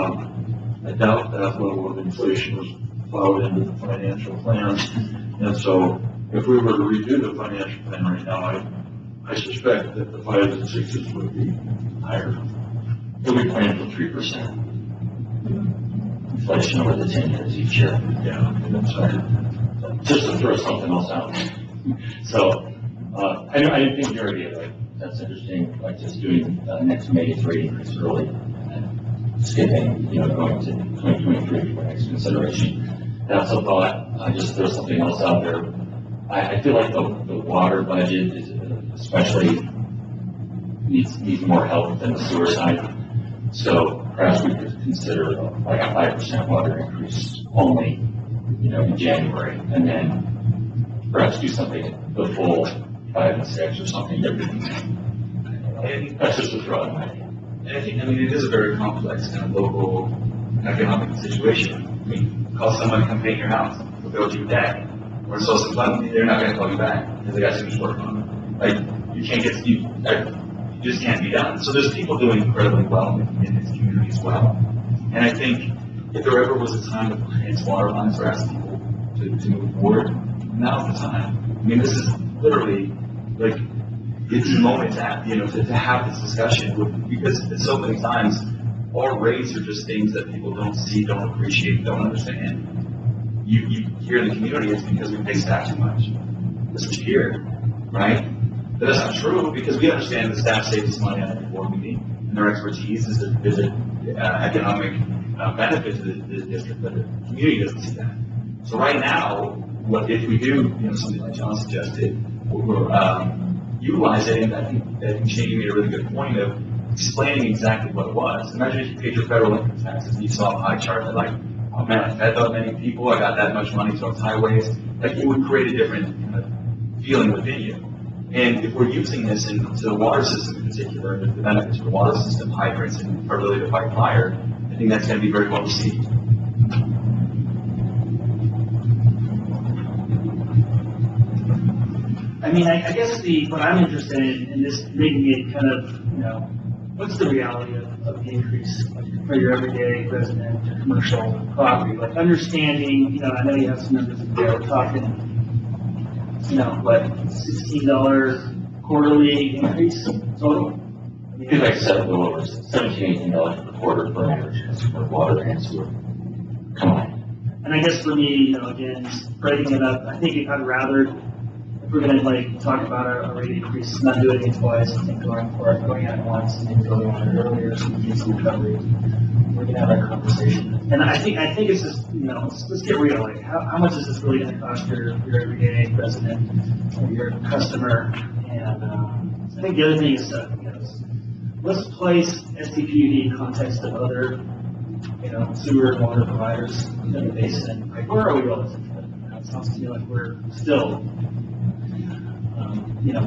doubt that level of inflation was plowed into the financial plan. And so if we were to redo the financial plan right now, I suspect that the 5s and 6s would be higher. we plan for 3% inflation over the 10 years each year. Yeah, that's right. Just to throw something else out. So, I didn't think you already like, that's interesting, like just doing next May's rate increase early and skipping, going to 2023 for next consideration. That's a thought. I just throw something else out there. I feel like the water budget is especially needs more help than the sewer side. So perhaps we could consider like a 5% water increase only, in January, and then perhaps do something the full 5 and 6 or something different. That's just a throw in my head. I think, it is a very complex kind of local economic situation. Call someone to come paint your house, they'll go to your deck, or sell some money, they're not going to call you back because they got too much work on it. Like, you just can't be done. So there's people doing incredibly well in this community as well. And I think if there ever was a time to finance water lines or ask people to move forward, now's the time. This is literally like, it's the moment to have this discussion because so many times our rates are just things that people don't see, don't appreciate, don't understand. You hear in the community it's because we pay staff too much. That's what you hear, right? But that's not true because we understand the staff saves money on every board meeting and their expertise is an economic benefit to the district, but the community doesn't see that. So right now, what if we do, something like John suggested, we're utilize it, and I think Shane made a really good point of explaining exactly what it was. Imagine if you paid your federal income taxes and you saw a pie chart that like, oh man, I fed that many people, I got that much money towards highways. Like it would create a different kind of feeling within you. And if we're using this into the water system in particular, the benefits of the water system, hydrants, and our ability to fight fire, I think that's going to be very well received. I guess what I'm interested in is making it kind of, what's the reality of the increase for your everyday resident or commercial property? Like understanding, I know you have some numbers in there, we're talking, $16 quarterly increase total? It's like $17, $18 per quarter per average for water and sewer. Come on. And I guess for me, again, just breaking it up, I think I'd rather, if we're gonna talk about a rate increase, not doing it twice, I think going at it once and then going on it earlier so we get some recovery. We're gonna have that conversation. And I think it's just, let's get real. Like, how much is this really gonna cost your everyday resident or your customer? And I think the other thing is, let's place SDPUD in context of other, sewer and water providers in the basin. Like, where are we relative to that? It sounds to me like we're still,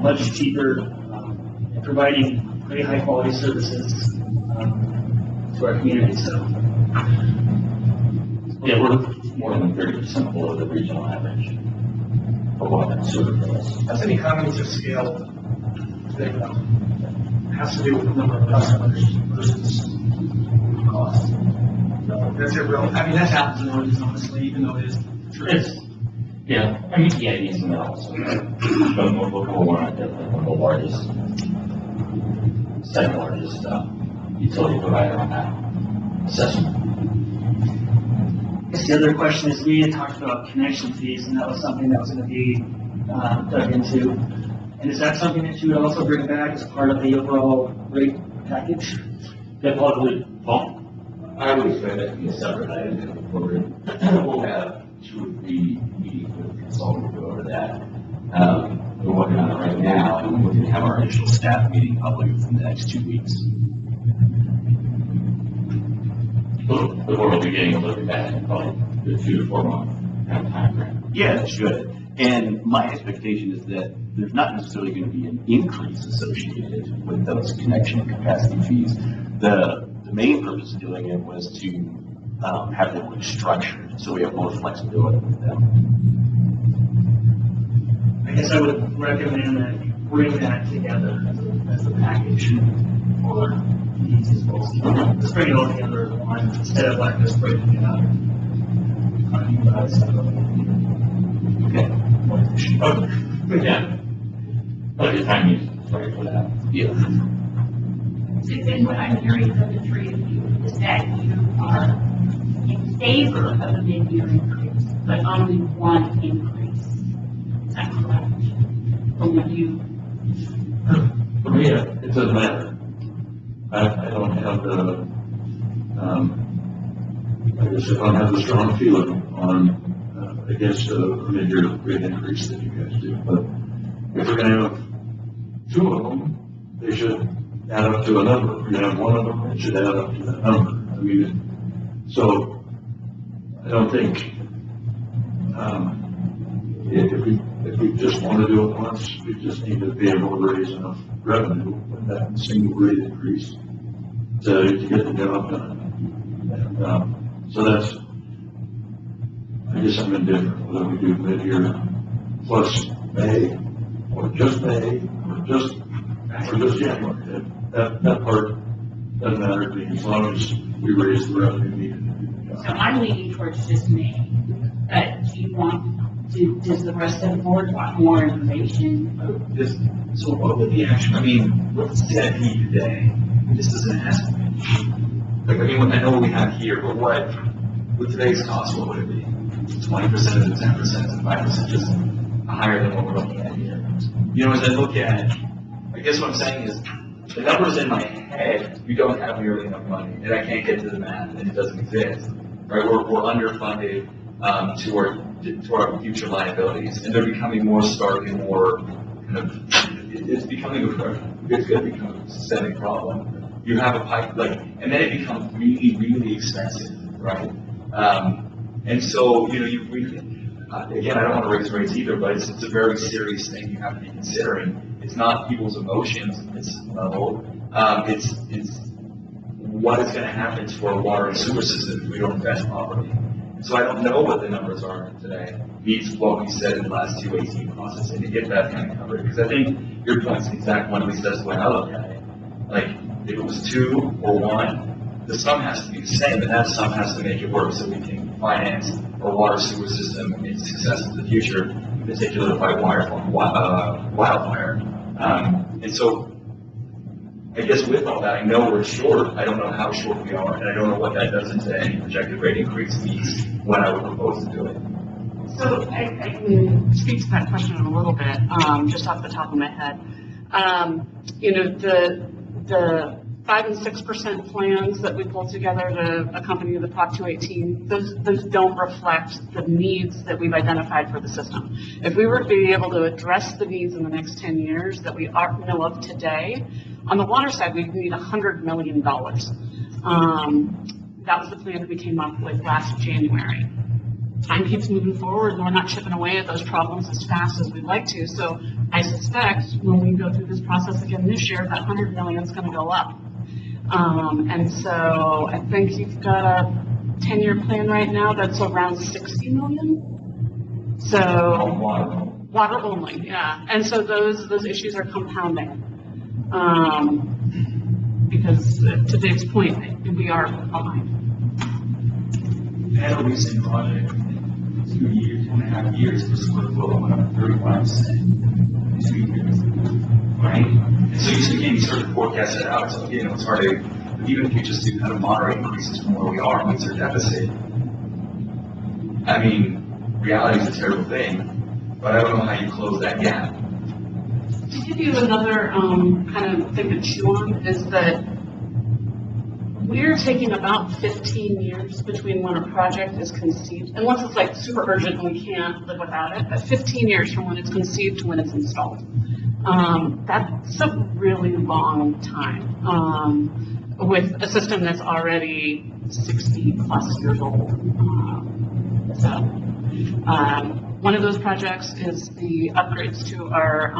much cheaper, and providing very high quality services to our community. So, yeah, we're more than 30% below the regional average for water and sewer for us. That's an economies of scale that has to do with the number of customers versus cost. So that's a real, I mean, that's apples and oranges, honestly, even though it is true. Yeah, I mean, the ideas in that also. But we'll go one of the largest, second largest, utility provider on that assessment. I guess the other question is, we had talked about connection fees, and that was something that was going to be dug into. And is that something that you would also bring back as part of the overall rate package? Yeah, probably, Paul? I would expect that to be a separate item. We'll have 2 or 3 meetings with the consultant to go over that. We're working on it right now, and we're going to have our initial staff meeting probably within the next 2 weeks. The board will be getting a little bit back in probably the 2 to 4 month kind of time frame. Yeah, it should. And my expectation is that there's not necessarily going to be an increase associated with those connection and capacity fees. The main purpose of doing it was to have them restructured so we have more flexibility with them. I guess I would recommend that you bring that together as a package for these as well. Let's bring it all together as one, instead of like just breaking it up. Okay. Yeah. But the time is sorry for that. Yeah. And what I'm hearing from the 3 of you is that you are in favor of a mid-year increase, but only one increase. Is that correct? Or would you? For me, it doesn't matter. I don't have the, I guess I don't have the strong feeling on, against a mid-year rate increase that you guys do. But if we're going to have 2 of them, they should add up to a number. If you're going to have 1 of them, it should add up to that number. I mean, so I don't think, if we just want to do it once, we just need to be able to raise enough revenue with that single rate increase to get the job done. And, so that's, I guess I'm indifferent whether we do mid-year plus May, or just May, or just January. That part doesn't matter to me as long as we raise the revenue needed to do the So job. I'm leaning towards just May. But do you want, does the rest of the board want more information? So what would the actual, I mean, what's the CIP today? This is an estimate. Like, I mean, I know what we have here, but what, with today's cost, what would it be? 20% of the 10% and 5%, just higher than what we're looking at here. You know, as I look at, I guess what I'm saying is, the numbers in my head, we don't have nearly enough money, and I can't get to the math, and it doesn't exist. Right? We're underfunded to our future liabilities, and they're becoming more stark and more kind of, it's going to become a systemic problem. You have a pipe, and then it becomes really, really expensive, right? And so, you know, you really, again, I don't want to raise rates either, but it's a very serious thing you have to be considering. It's not people's emotions, it's what is going to happen to our water and sewer system if we don't invest properly. So I don't know what the numbers are today. Needs what we said in the last 218 process, and to get that kind of covered, because I think your point's the exact one, at least that's the way I look at it. Like, if it was 2 or 1, the sum has to be the same, and that sum has to make it work so we can finance our water sewer system and success in the future, in particular by wildfire. And so, I guess with all that, I know we're short. I don't know how short we are, and I don't know what that does into any projected rate increase fees when I would propose to do it. So I can speak to that question in a little bit, just off the top of my head. You know, the 5 and 6% plans that we pulled together to accompany the Prop 218, those don't reflect the needs that we've identified for the system. If we were to be able to address the needs in the next 10 years that we know of today, on the water side, we need $100 million. That was the plan that we came up with last January. Time keeps moving forward, and we're not chipping away at those problems as fast as we'd like to. So I suspect when we go through this process again this year, that $100 million is going to go up. And so I think you've got a 10-year plan right now that's around $60 million. So water only, yeah. And so those issues are compounding. Because to to Dave's point, we are behind. I had a recent project, 2 years, 2.5 years, for square foot, went up 35% in 2 years, right? And so you can't sort of forecast it out, so, you know, it's hard to, even if you just do kind of moderate increases from where we are, means our deficit. I mean, reality is a terrible thing, but I don't know how you close that gap. To give you another kind of thing to chew on is that we're taking about 15 years between when a project is conceived, unless it's like super urgent and we can't live without it, but 15 years from when it's conceived to when it's installed. That's a really long time with a system that's already 60 plus years old. So one of those projects is the upgrades to our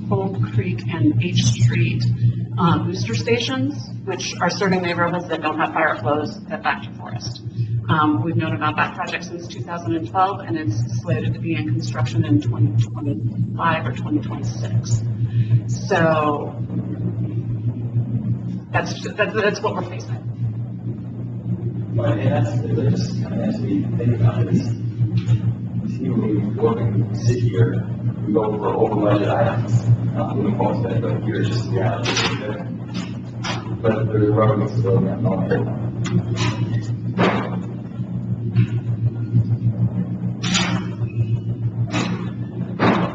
Cold Creek and H Street booster stations, which are serving neighborhoods that don't have fire flows that back to forest. We've known about that project since 2012, and it's slated to be in construction in 2025 or 2026. So that's what we're facing. But that's just kind of as we think about this, continually working, we sit here, we go for over budget items, not doing most of it, but here's just the reality. But there's a rubber meets the road now, no matter what.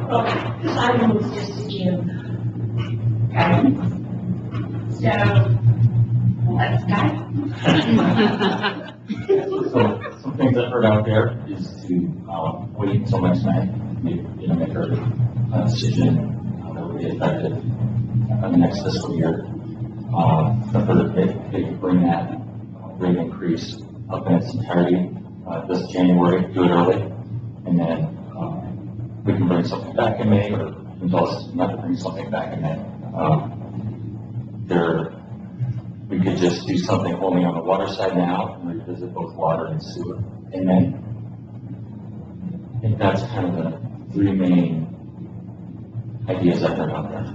Well, this item was just to give guidance. So, let's go. So, some things I've heard out there is to wait until next night, make our decision that will be effective on the next fiscal year. They could bring that rate increase up in its entirety this January, do it early, and then we can bring something back in May, or tell us not to bring something back in May. We could just do something only on the water side now and revisit both water and sewer. And then I think that's kind of the three main ideas I've heard out there.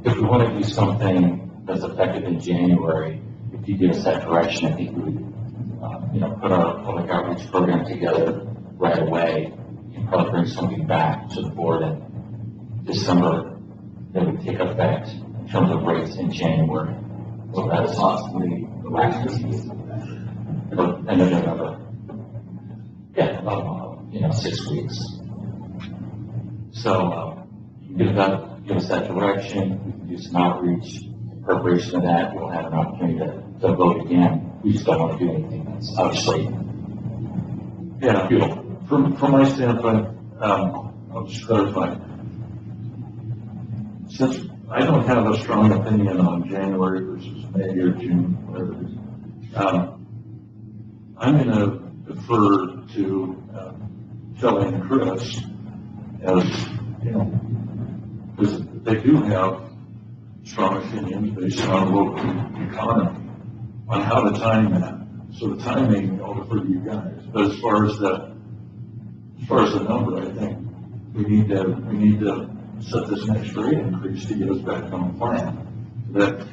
If we want to do something that's effective in January, if you give us that direction, I think we would, put our public outreach program together right away and probably bring something back to the board in December that would take effect in terms of rates in January. So that's possibly the last piece. Or end of November. Yeah, about 6 weeks. So give us that direction. We can do some outreach, preparation of that. We'll have an opportunity to vote again. We just don't want to do anything that's obviously. Yeah, from my standpoint, I'll just clarify. Since I don't have a strong opinion on January versus May or June, whatever it is, I'm going to defer to Shelley and Chris, as because they do have strong opinions based on local economy on how to time that. So the timing, I'll defer to you guys. But as far as the number, I think we need to set this next rate increase to get us back on the plan. That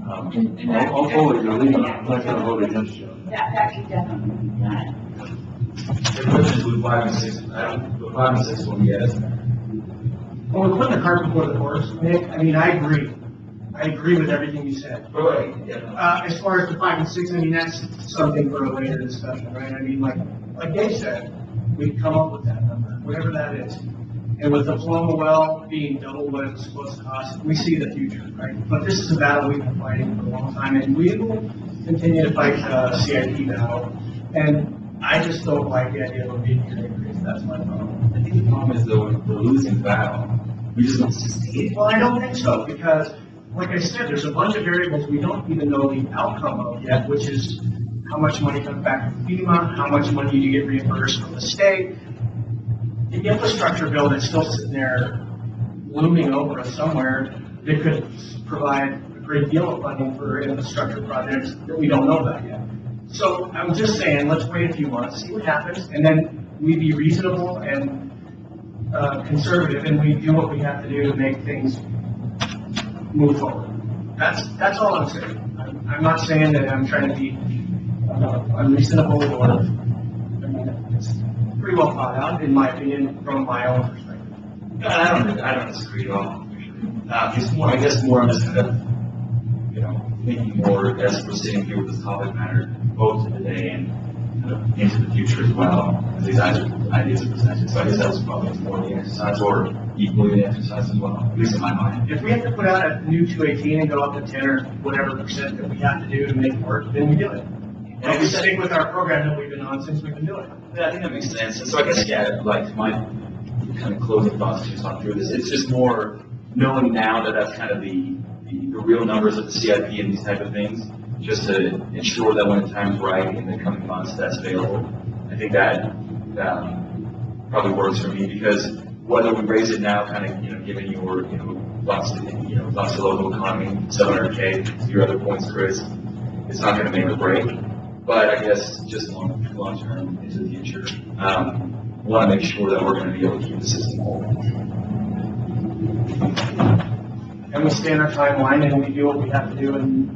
I'll follow your lead. I'm not going to vote against you. That could definitely be done. The questions with 5 and 6, the 5 and 6 one, yes. Well, we're putting the cart before the horse, Nick. I mean, I agree. I agree with everything you said. Right, yeah. As far as the 5 and 6, I mean, that's something for a later discussion, right? I mean, like Dave said, we can come up with that number, whatever that is. And with the Paloma well being double what it was supposed to cost, we see the future, right? But this is a battle we've been fighting for a long time, and we will continue to fight the CIP battle. And I just don't like the idea of a mid-year increase. That's my problem. I think the problem is, though, we're losing battle. We just don't see it. Well, I don't think so, because like I said, there's a bunch of variables we don't even know the outcome of yet, which is how much money comes back from FEMA, how much money you get reimbursed from the state. The infrastructure bill that's still sitting there looming over us somewhere that could provide a great deal of funding for infrastructure projects that we don't know about yet. So I'm just saying, let's wait a few months, see what happens, and then we be reasonable and conservative, and we do what we have to do to make things move forward. That's all I'm saying. I'm not saying that I'm trying to be unreasonable or, I mean, it's pretty well thought out, in my opinion, from my own perspective. No, I don't disagree at all. It's more, I guess more I'm just kind of, thinking more as we're sitting here with this topic matter, both today and kind of into the future as well, as these ideas are presented. So I guess that's probably more the exercise or equally the exercise as well, at least in my mind. If we have to put out a new 218 and go up to 10 or whatever percent that we have to do to make it work, then we do it. And we stick with our program that we've been on since we've been doing it. Yeah, I think that makes sense. And so I guess, yeah, like my kind of closing thoughts to talk through this, it's just more knowing now that that's kind of the real numbers of the CIP and these type of things, just to ensure that when the time's right in the coming months, that's available. I think that probably works for me, because whether we raise it now, kind of, given your, lots of local economy, 700K, your other points, Chris, it's not going to make or break. But I guess just long term into the future, we want to make sure that we're going to be able to keep the system whole. And we stay in our timeline, and we do what we have to do in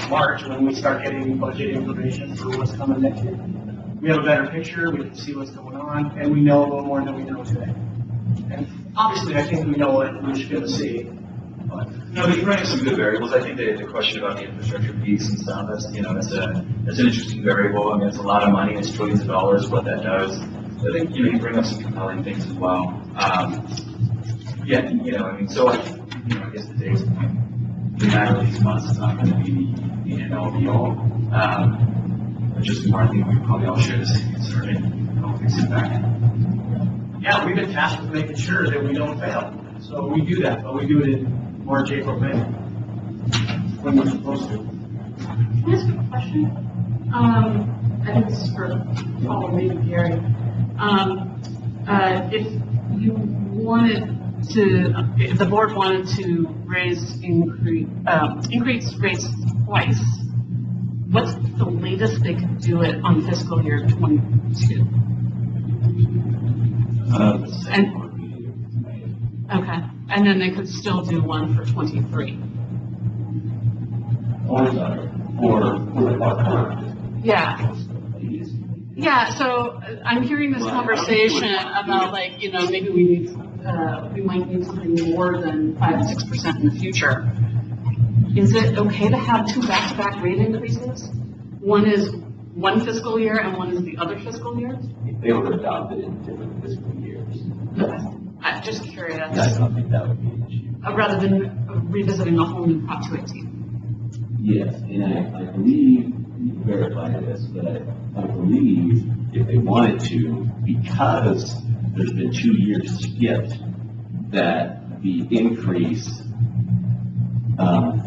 March when we start getting budget information for what's coming next year. We have a better picture, we can see what's going on, and we know a little more than we know today. And obviously, I think we know what we're going to see. But no, but you bring up some good variables. I think the question about the infrastructure piece and stuff, that's an interesting variable. I mean, it's a lot of money, it's trillions of dollars, what that does. So I think, you bring up some compelling things as well. So I guess the days, the matter of these months is not going to be the end all be all. But just more, I think we probably all share the same concern and hopefully sit back. yeah, we've been tasked with making sure that we don't fail. So we do that, but we do it in March, April, May, when we're supposed to. Can I ask you a question? I think this is for Paul or maybe Gary. If the board wanted to increase rates twice, what's the latest they could do it on fiscal year 22? Okay, and then they could still do one for 23. Yeah. Yeah, so I'm hearing this conversation about maybe we might need something more than 5 to 6% in the future. Is it okay to have two back-to-back rate increases? One is one fiscal year and one is the other fiscal year? If they were adopted in different fiscal years. I'm just curious. I don't think that would be an issue. Rather than revisiting a whole new Prop 218. Yes, and I believe, you can verify this, but I believe if they wanted to, because there's been 2 years skipped, that the increase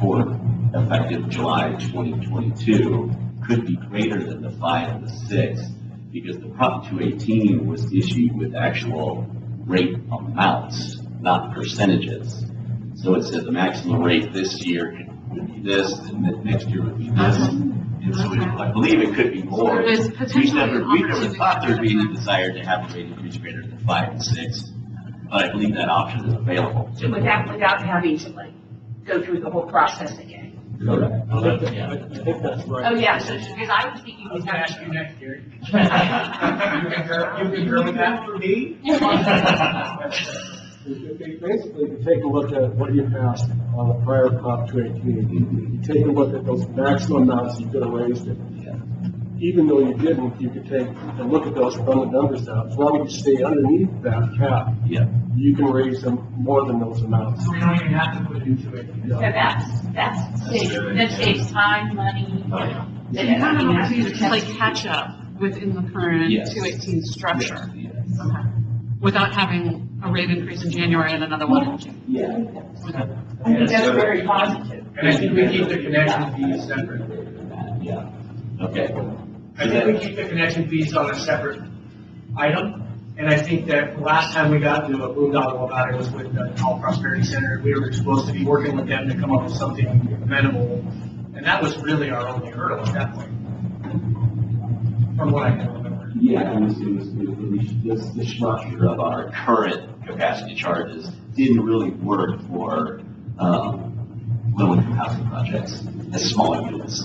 for effective July 2022 could be greater than the 5 and the 6, because the Prop 218 was issued with actual rate amounts, not percentages. So it said the maximum rate this year would be this, and next year would be this. And so I believe it could be more. We never thought there would be any desire to have a rate increase greater than 5 and 6, but I believe that option is available. So without having to go through the whole process again. Correct. I think that's right. Oh, yeah, so, because I was thinking. I was going to ask you next, Gary. You concur with that for me? Basically, you take a look at what you passed on the prior Prop 218. You take a look at those maximum amounts you could have raised it. Even though you didn't, you could take and look at those, run the numbers out. As long as you stay underneath that cap, you can raise them more than those amounts. So we don't even have to put it into it. So that saves time, money. So you kind of have to play catch up within the current 218 structure. Okay. Without having a rate increase in January and another one in June. Yeah. I think that's very positive. And I think we keep the connection fees separate. Yeah. Okay. I think we keep the connection fees on a separate item. And I think that last time we got to a boondoggle about it was with the Tahoe Prosperity Center. We were supposed to be working with them to come up with something amenable. And that was really our only hurdle at that point, from what I can remember. Yeah, the structure of our current capacity charges didn't really work for low-income housing projects as smaller units.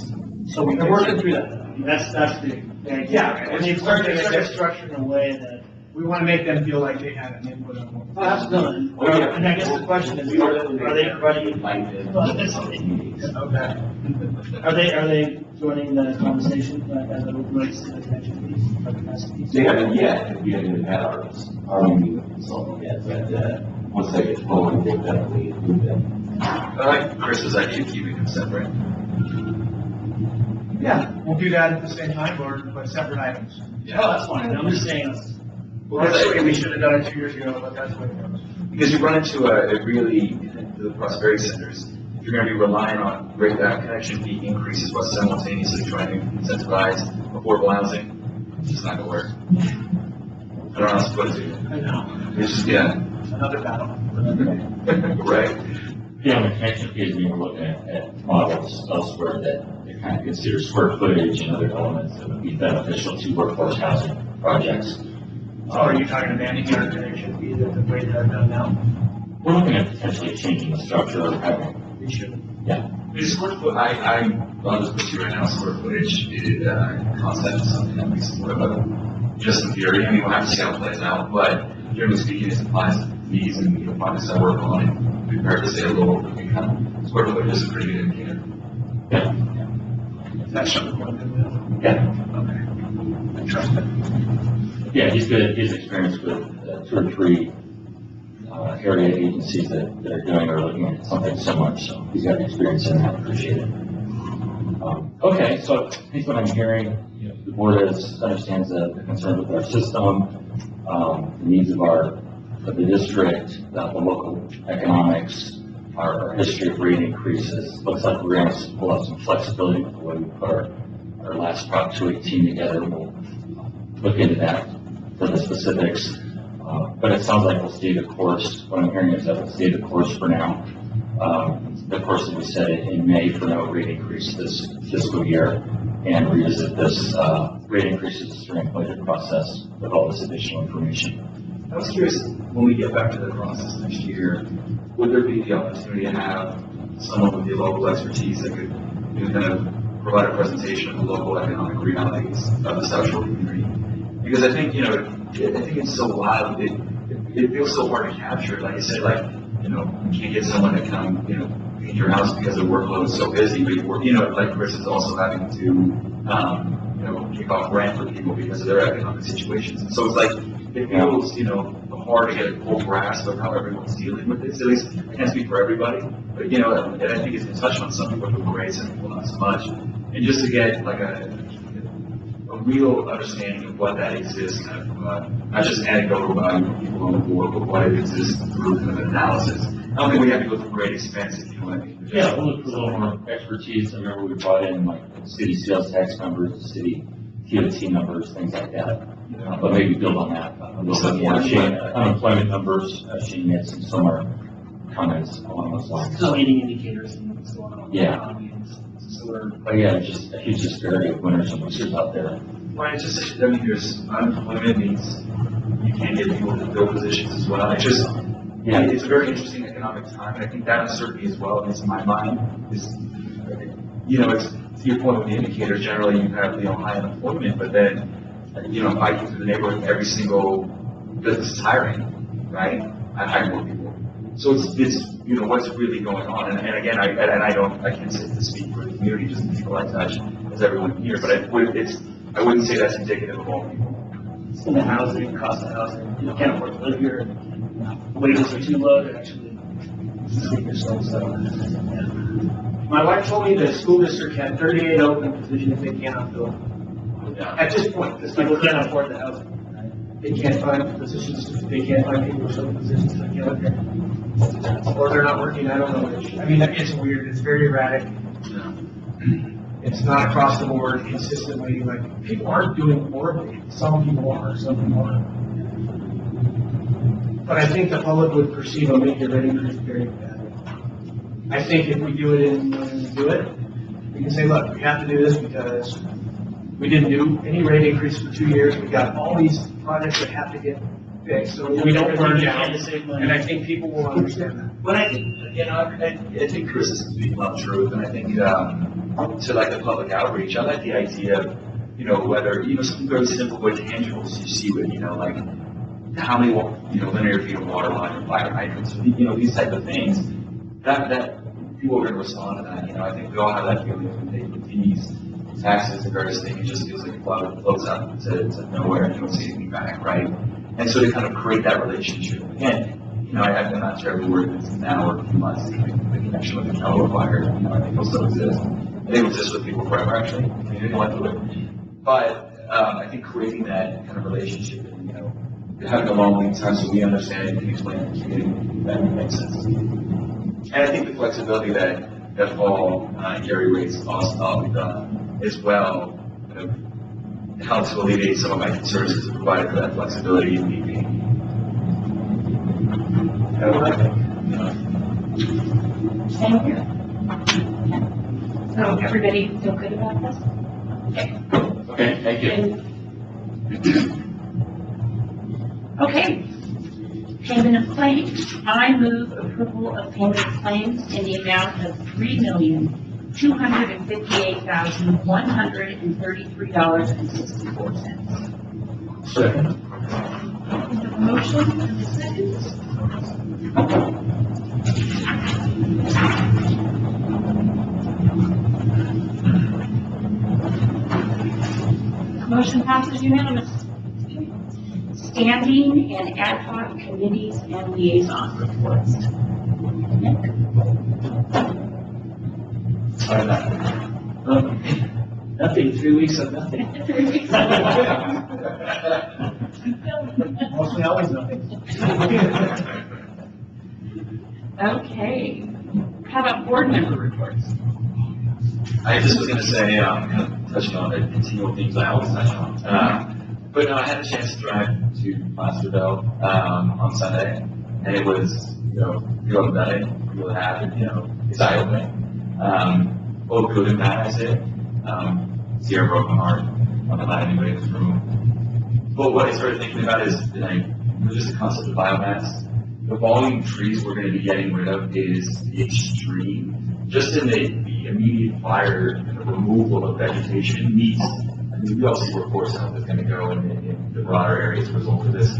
So we're working through that. I mean, that's the idea. Yeah, When you start to structure in a way that. We want to make them feel like they had an input on what. Well, absolutely. Oh, yeah. And I guess the question is, are they running? Okay. Are they joining the conversation as it relates to the connection piece? They haven't yet, we haven't had our meeting with the consultant yet, but, once they get going, they'll definitely include them. I like Chris's idea of keeping them separate. Yeah, we'll do that at the same time, or but separate items. Oh, that's fine. I'm just saying, Well, that's the way we should have done it 2 years ago, but that's the way it goes. Because you run into a really, the prosperity centers, if you're gonna be relying on rate that connection fee increases while simultaneously trying to incentivize affordable housing, it's just not gonna work. I don't know how else to put it to you. I know, It's just, yeah, another battle. right. Yeah, on the connection fees, we were looking at models elsewhere that kind of consider square footage and other elements that would be beneficial to workforce housing projects. So are you talking about managing our connection fee the way that I've done now? We're looking at potentially changing the structure of having, We should. The square foot, I'll just put you right now, square footage concept is something that we support, but just in theory, I mean, we'll have to see how it plays out, but generally speaking, it applies to fees and, projects I work on, and compared to say a lower income, square footage is a pretty good indicator. yeah, That's something we're going to do. yeah. Okay. I trust it. Yeah, he's good, his experience with 2 or 3 area agencies that are doing or looking at something similar, so he's got experience in that, appreciate it. Okay, so I think what I'm hearing, the board understands the concern with our system, the needs of the district, the local economics, our history of rate increases. Looks like we're going to pull out some flexibility with the way we put our last Prop 218 together. We'll look into that for the specifics. But it sounds like we'll stay the course. What I'm hearing is that we'll stay the course for now. The course that we set in May for no rate increase this fiscal year, and revisit this rate increases during the budget process with all this additional information. I was curious, when we get back to the process next year, would there be the opportunity to have someone with the local expertise that could, kind of provide a presentation of the local economic realities of the South Shore community? Because I think, I think it's so wild, it feels so hard to capture. Like I said, you can't get someone to come, paint your house because the workload is so busy, but like Chris is also having to, kick off rent for people because of their economic situations. And so it's like, it feels, hard to get a full grasp of how everyone's dealing with this. At least, I can't speak for everybody, but, and I think it's touched on some people who great, some people not so much. And just to get like a real understanding of what that exists, kind of, not just anecdotal value from people on the board, but what it exists through kind of analysis. I don't think we have to go through great expense, if you know what I mean. Yeah, we'll look for a little more expertise. I remember we brought in like city sales tax numbers, the city TOT numbers, things like that. But maybe build on that a little bit more. Unemployment numbers, Shane had some similar comments along those lines. The leading indicators and what's going on. Yeah. So But yeah, just a huge disparity of winners and losers out there. Right, it's just, there's unemployment means you can't get people to fill positions as well. It's just, it's a very interesting economic time, and I think that uncertainty as well, at least in my mind, is, it's to your point with the indicators, generally you have, high unemployment, but then, if I go through the neighborhood, every single business is hiring, right? I hire more people. So it's what's really going on, and again, I can't say to speak for the community, just the people I touch, as everyone here, but I wouldn't say that's indicative of all people. in the housing, cost of housing, you can't afford to live here, wages are too low to actually sustain yourself, so. Yeah. My wife told me the school district had 38 open positions they cannot fill. At this point, because people can't afford the housing, right? They can't find positions, they can't find people to fill the positions, they can't look at. Or they're not working, I don't know which. I mean, it's weird, it's very erratic. It's not across the board consistently, like, people aren't doing horribly. Some people are, some people aren't. But I think the public would perceive a mid-year rate increase very badly. I think if we do it and we do it, we can say, look, we have to do this because we didn't do any rate increase for 2 years. We got all these projects that have to get fixed, so we don't burn down, To save money. and I think people will understand that. But I think, I think Chris is speaking about truth, and I think, to like the public outreach, I like the idea of, whether, something very simple but tangible as you see with, like, how many, linear feet of water line or fire hydrants, these type of things, that people are going to respond to that, I think we all have that feeling when they pay fees, taxes and various things, it just feels like it floats out to nowhere and you don't see anything back, right? And so to kind of create that relationship, again, I'm not terribly worried if it's now or a few months, the connection with the Tahoe fire, I think will still exist. I think it will exist with people forever, actually, they didn't want to do it. But, I think creating that kind of relationship and, having a long lead time so we understand and can explain it to the community, that makes sense. And I think the flexibility that Paul and Gary raised as well, helps to alleviate some of my concerns because it provided for that flexibility and need be. Same here. So everybody feel good about this? Okay. Okay, thank you. Okay. Payment of claims. I move approval of payment of claims in the amount of $3,258,133.64. Second. Motion and a second. Motion passes unanimous. Standing and ad hoc committees and liaison reports. Nick? Nothing, 3 weeks of nothing. 3 weeks. Mostly always nothing. Okay. How about board member reports? I just was going to say, kind of touching on the continual things I always touch on. But no, I had a chance to drive to Placerville on Sunday, and it was, if you haven't done it, you will have it, it's eye-opening. Both good and bad, I say. Sierra broke my heart on the line anyway in this room. But what I started thinking about is, just the concept of biomass. The volume of trees we're going to be getting rid of is extreme. Just in the immediate fire and the removal of vegetation needs, we all see where forest health is going to go in the broader area as a result of this,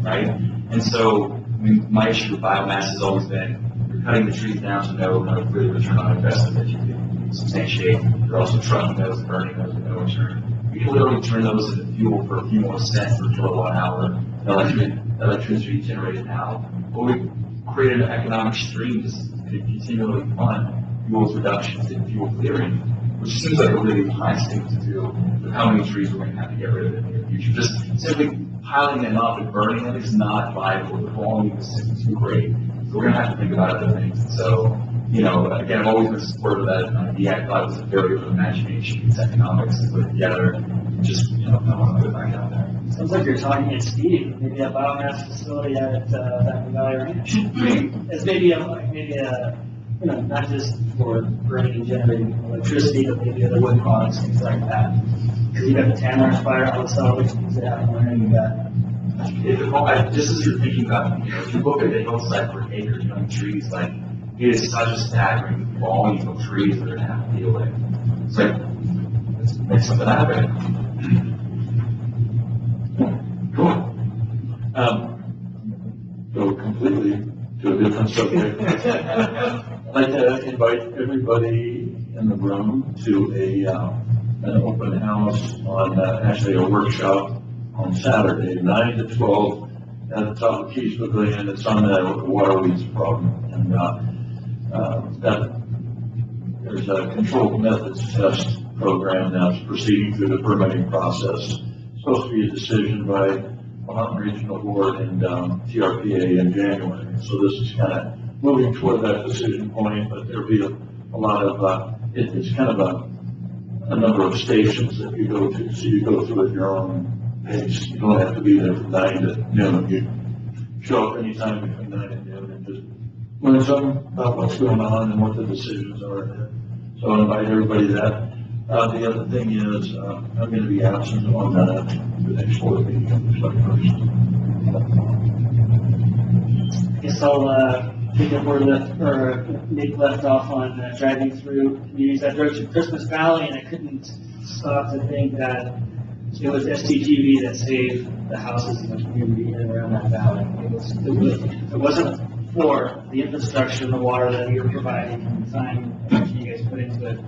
right? And so, my issue with biomass has always been, you're cutting the trees down to no kind of really return on investment that you can substantiate. You're also trucking those, burning those with no return. You can literally turn those into fuel for a few more cents per kilowatt hour electricity generated now. But we created an economic stream to continually fund fuels reductions and fuel clearing, which seems like a really high thing to do with how many trees we're going to have to get rid of in the near future. Just simply piling them up and burning them is not viable. The volume is simply too great. So we're going to have to think about other things. So, again, I've always been supportive of that idea. I thought it was a failure of imagination. It's economics to put it together and just, I want to put it back out there. Sounds like you're talking at Steve, maybe a biomass facility at Back Valley Ranch. It's maybe a not just for burning and generating electricity, but maybe other wood products, things like that. Because you got the Tamarack fire outside, which means they have there, and you got. Just as you're thinking about, if you look at the hillside per acre, trees, like, it is such a staggering volume of trees that are going to have to deal with. It's like, let's make something happen. Cool. Go completely to a different subject. I'd like to invite everybody in the room to an open house on, actually a workshop on Saturday, 9 to 12 at the top of Keys Pavilion. It's on the water weeds problem. And there's a controlled methods test program that's proceeding through the permitting process. It's supposed to be a decision by Mountain Regional Board and TRPA in January. So this is kind of moving toward that decision point, but there'll be a lot of, it's kind of a number of stations that you go to. So you go through at your own pace. You don't have to be there from 9 to noon. You show up anytime between 9 and noon and just learn something about what's going on and what the decisions are. So I invite everybody to that. The other thing is, I'm going to be absent on the next board meeting on the 21st. I guess I'll pick up where Nick left off on driving through communities. I drove to Christmas Valley and I couldn't stop to think that it was STGV that saved the houses in the community and around that valley. It wasn't for the infrastructure and the water that you're providing and the time and you guys put into it.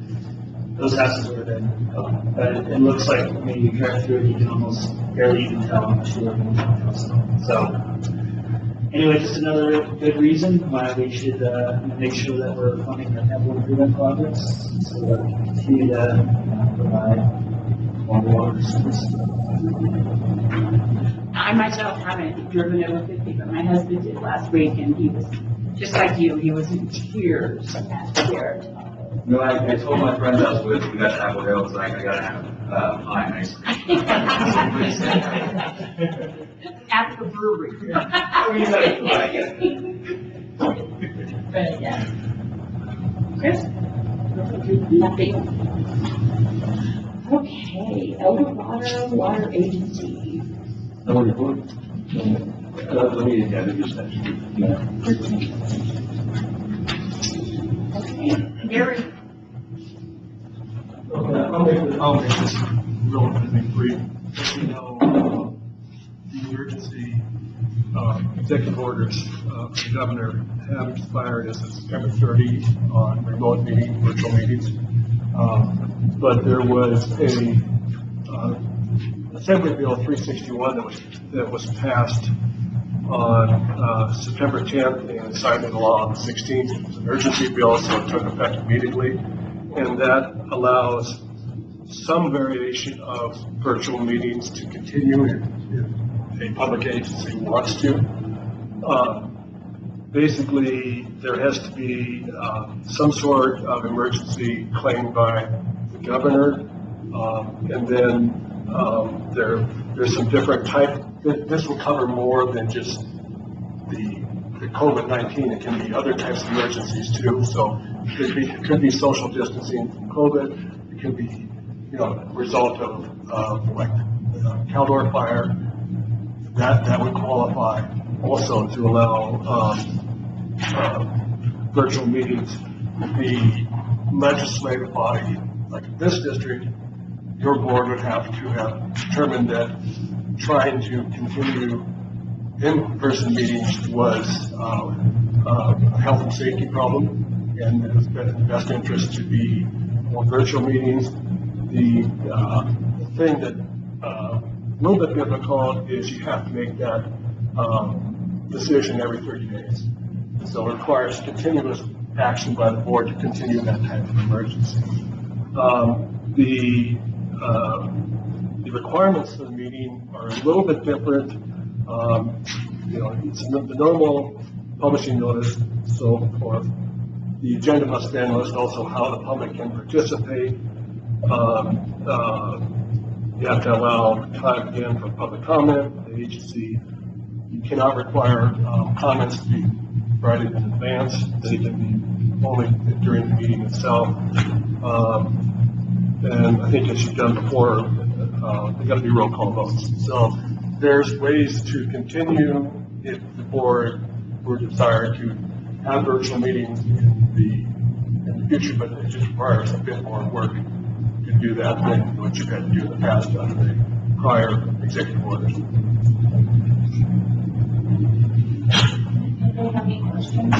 Those houses would have been gone. But it looks like when you drive through it, you can almost barely even tell how much you live in the house. So, anyway, just another good reason why we should make sure that we're funding the capital improvement projects so that we can continue to provide water service. I myself haven't driven over 50, but my husband did last week, and he was, just like you, he was in tears there. No, I told my friend I was with, we got to have what else, like, I gotta have, pie and ice cream. At the brewery. But, yeah. Chris? Nothing. Okay, DORADO Water Agency. No report? Let me add it just next week. Okay, Gary. I'll make this relatively brief. As you know, the emergency executive orders of the governor have expired as of September 30 on remote meetings, virtual meetings. But there was a Assembly Bill 361 that was passed on September 10th and signed into law on the 16th. It was an urgency bill, so it took effect immediately. And that allows some variation of virtual meetings to continue if a public agency wants to. Basically, there has to be some sort of emergency claimed by the governor, and then there's some different type. This will cover more than just the COVID-19. It can be other types of emergencies too. So it could be social distancing from COVID. It could be, a result of like Caldor fire. That would qualify also to allow virtual meetings. The legislative body, like this district, your board would have to have determined that trying to continue in-person meetings was a health and safety problem, and it was in the best interest to be more virtual meetings. The thing that a little bit difficult is you have to make that decision every 30 days. So it requires continuous action by the board to continue that type of emergency. The requirements for the meeting are a little bit different. It's the normal publishing notice, so forth. The agenda must then list also how the public can participate. You have to allow time again for public comment. The agency, you cannot require comments to be provided in advance. They can be only during the meeting itself. And I think as you've done before, they got to be roll call votes. So there's ways to continue if the board were desired to have virtual meetings in the future, but it just requires a bit more work to do that than what you've had to do in the past under the prior executive orders. Anybody have any questions?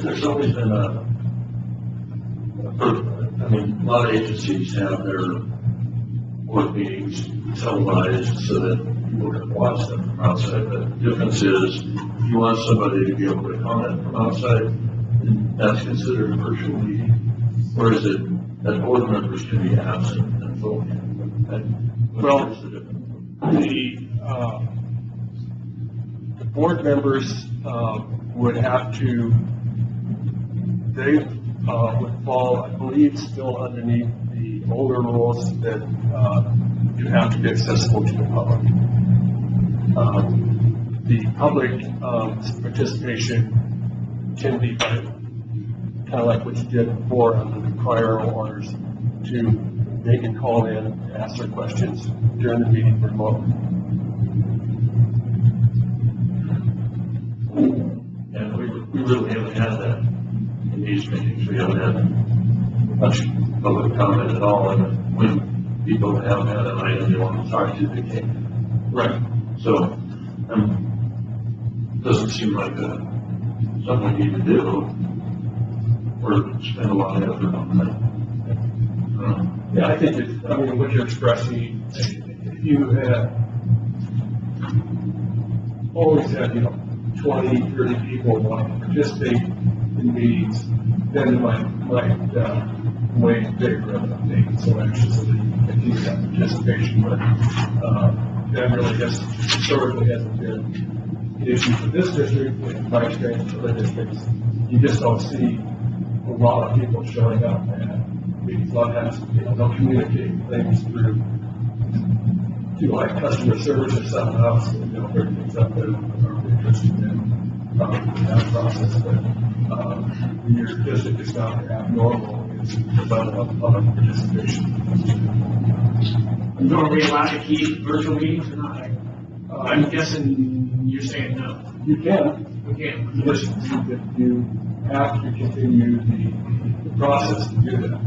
There's always been a lot of agencies have their board meetings televised so that people can watch them from outside. The difference is if you want somebody to be able to comment from outside, that's considered a virtual meeting. Or is it that board members can be absent and vote? Well, the board members would have to, they would fall, I believe, still underneath the older rules that you have to be accessible to the public. The public participation can be kind of like what you did before under the prior orders, they can call in and ask their questions during the meeting remotely. And we really haven't had that in these meetings. We haven't had much public comment at all. And when people have had an item they want to talk to, they can't. Right. So, doesn't seem like something we need to do or spend a lot of effort on that. Yeah, I think what you're expressing, if you had always had, 20, 30 people wanting to participate in meetings, then it might way bigger of an update. So actually, continue that participation, but that really historically hasn't been an issue for this district. In my experience for other districts, you just don't see a lot of people showing up at meetings. A lot of times, they'll communicate things through like customer service or something else, bring things up that are interested in that process. But your district is not abnormal in the level of participation. Are we allowed to keep virtual meetings or not? I'm guessing you're saying no. You can. We can. You have to continue the process to do that.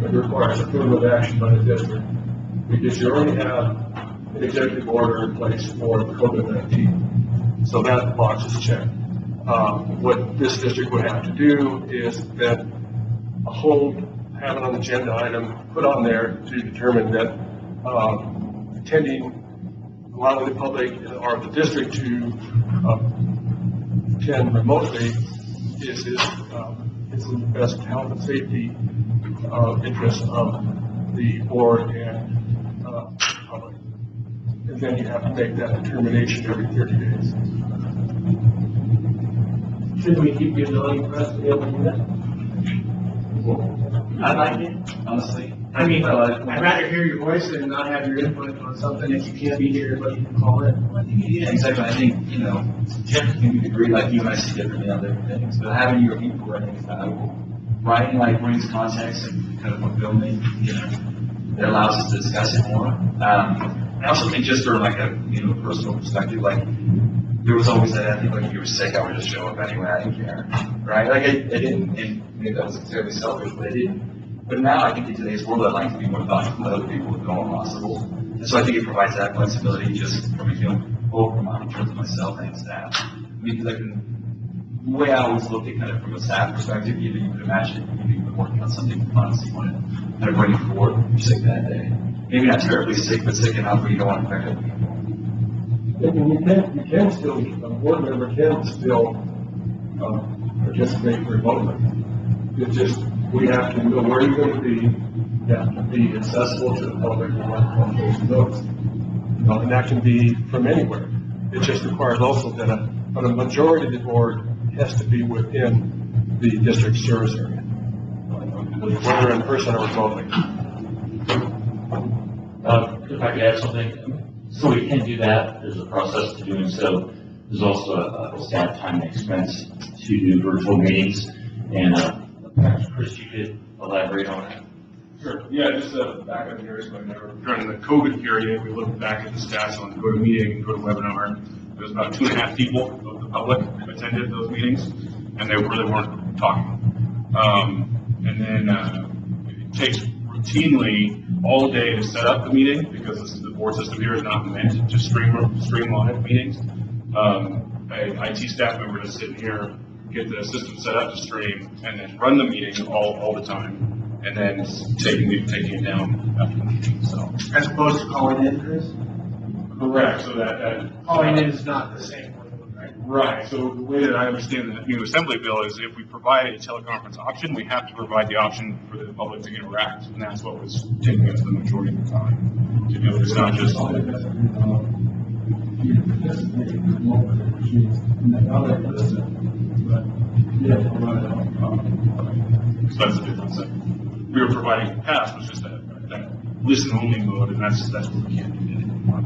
It requires affirmative action by the district because you already have an executive order in place for COVID-19. So that box is checked. What this district would have to do is then have it on the agenda item, put on there to determine that allowing the public or the district to attend remotely is in the best health and safety interest of the board and public. And then you have to make that determination every 30 days. Should we keep the ability for us to be able to do that? I like it, honestly. I mean, I'd rather hear your voice than not have your input on something if you can't be here, but you can call in. Yeah, exactly. I think, Jeff can agree, like you and I see differently on different things, but having your input, I think, is valuable. Writing, brings context and kind of fulfillment, it allows us to discuss it more. I also think just from a personal perspective, there was always that, I think, if you were sick, I would just show up anyway, I didn't care, right? I didn't, and maybe that was extremely selfish, but I didn't. But now I think in today's world, I'd like to be more thoughtful with other people if at all possible. And so I think it provides that flexibility just from in terms of myself and staff. Because the way I always look at kind of from a staff perspective, you could imagine you've been working on something fun, so you want to kind of bring it forward if you're sick that day. Maybe not terribly sick, but sick enough where you don't want to affect other people. You can still, a board member can still participate remotely. It's just, we have to know where you're going to be. You have to be accessible to the public on those notes. And that can be from anywhere. It just requires also that a majority of the board has to be within the district service area, whether in person or remotely. If I could add something, so we can do that. There's a process to doing so. There's also a staff time and expense to do virtual meetings, and perhaps Chris, you could elaborate on that. Sure. Yeah, just back up here. So during the COVID period, we looked back at the stats on GoToMeeting and GoToWebinar. There was about 2.5 people of the public who attended those meetings, and they really weren't talking. And then it takes routinely all day to set up the meeting because the board system here is not meant to streamline meetings. An IT staff member to sit here, get the system set up to stream, and then run the meeting all the time, and then taking it down after the meeting. So As opposed to calling in, Chris? correct. So that Calling in is not the same, right? right. So the way that I understand the new assembly bill is if we provide a teleconference option, we have to provide the option for the public to interact, and that's what was taking us the majority of the time to do it. It's not just. So that's the difference that we were providing in the past, was just that listen-only mode, and that's what we can't do anymore.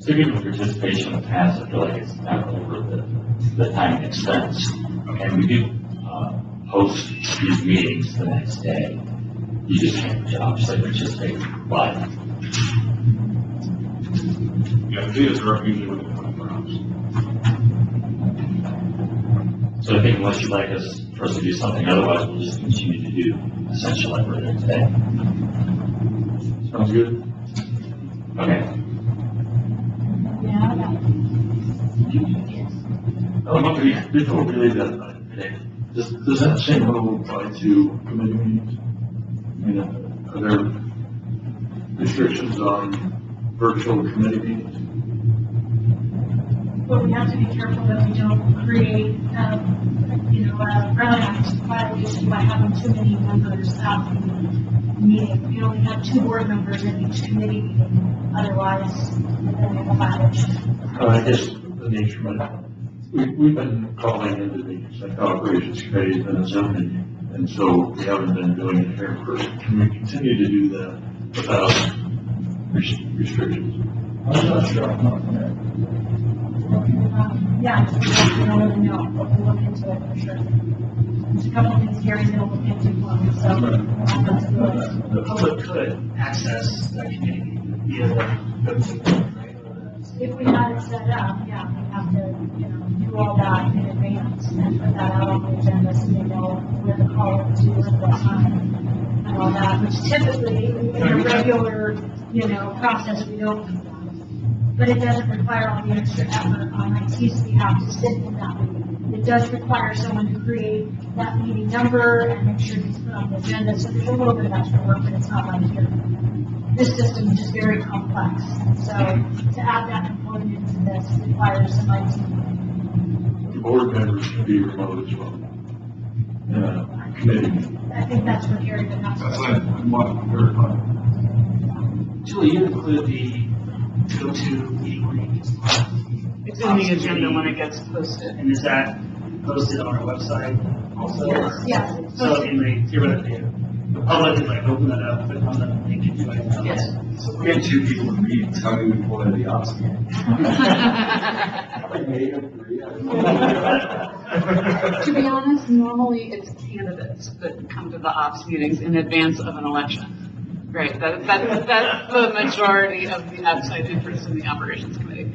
Typical participation in the past, I feel like it's not over the time and expense. And we do host these meetings the next day. You just can't obviously participate live. Yeah, the videos are up usually within 24 hours. So I think unless you'd like us for us to do something, otherwise we'll just continue to do essentially like we're doing today. Sounds good. Okay. Before we leave that, does that same rule apply to committee meetings? I mean, are there restrictions on virtual committee meetings? But we have to be careful that we don't create, a Brown Act violation by having too many members at the meeting. You only have 2 board members in each committee meeting, otherwise, then we have a violation. I guess the nature of it, we've been calling into meetings like operations committees and a Zoom meeting, and so we haven't been doing it here in person. Can we continue to do that without restrictions? I'm not sure, I'm not there. Yeah, we don't really know, but we'll look into it for sure. There's a couple of things Gary's gonna look into, so. The public could access that committee via the, If we had it set up, yeah, we have to, do all that in advance and put that out on the agenda so they know where to call it to at what time and all that, which typically in a regular, process, we don't do that. But it doesn't require all the extra effort on IT's behalf to sit in that meeting. It does require someone to create that meeting number and make sure it's put on the agenda, so there's a little bit of extra work, but it's not like here. This system is just very complex, so to add that component into this requires some IT. The board members can be remote as well. Committee. I think that's what Gary would have to That's say. what I'm wanting to verify. Julie, you include the go-to meeting link. It's in the agenda when it gets posted. And is that posted on our website also? or- Yes. So in the, theoretically, the public can like open it up, click on the link and do it. Yes. So if we had 2 people in meetings, how do we pull into the ops meeting? To be honest, normally it's candidates that come to the ops meetings in advance of an election. Right, that's the majority of the outside interest in the operations committee.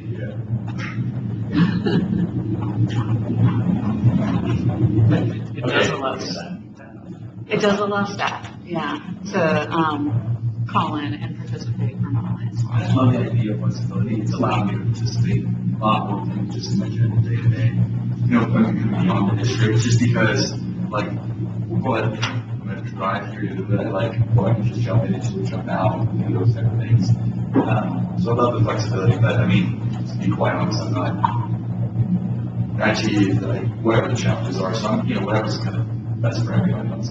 It does allow that. It does allow staff, yeah, to, call in and participate remotely. I just love the idea of flexibility. It's allowed me to participate a lot more than just my general day-to-day. Going beyond the district, just because, like, what I'm going to drive here to that, like, I can just jump into it, jump out, and those type of things. So I love the flexibility, but I mean, to be quite honest, I'm not actually, like, whatever the challenges are, so I'm, whatever's kind of best for everyone else.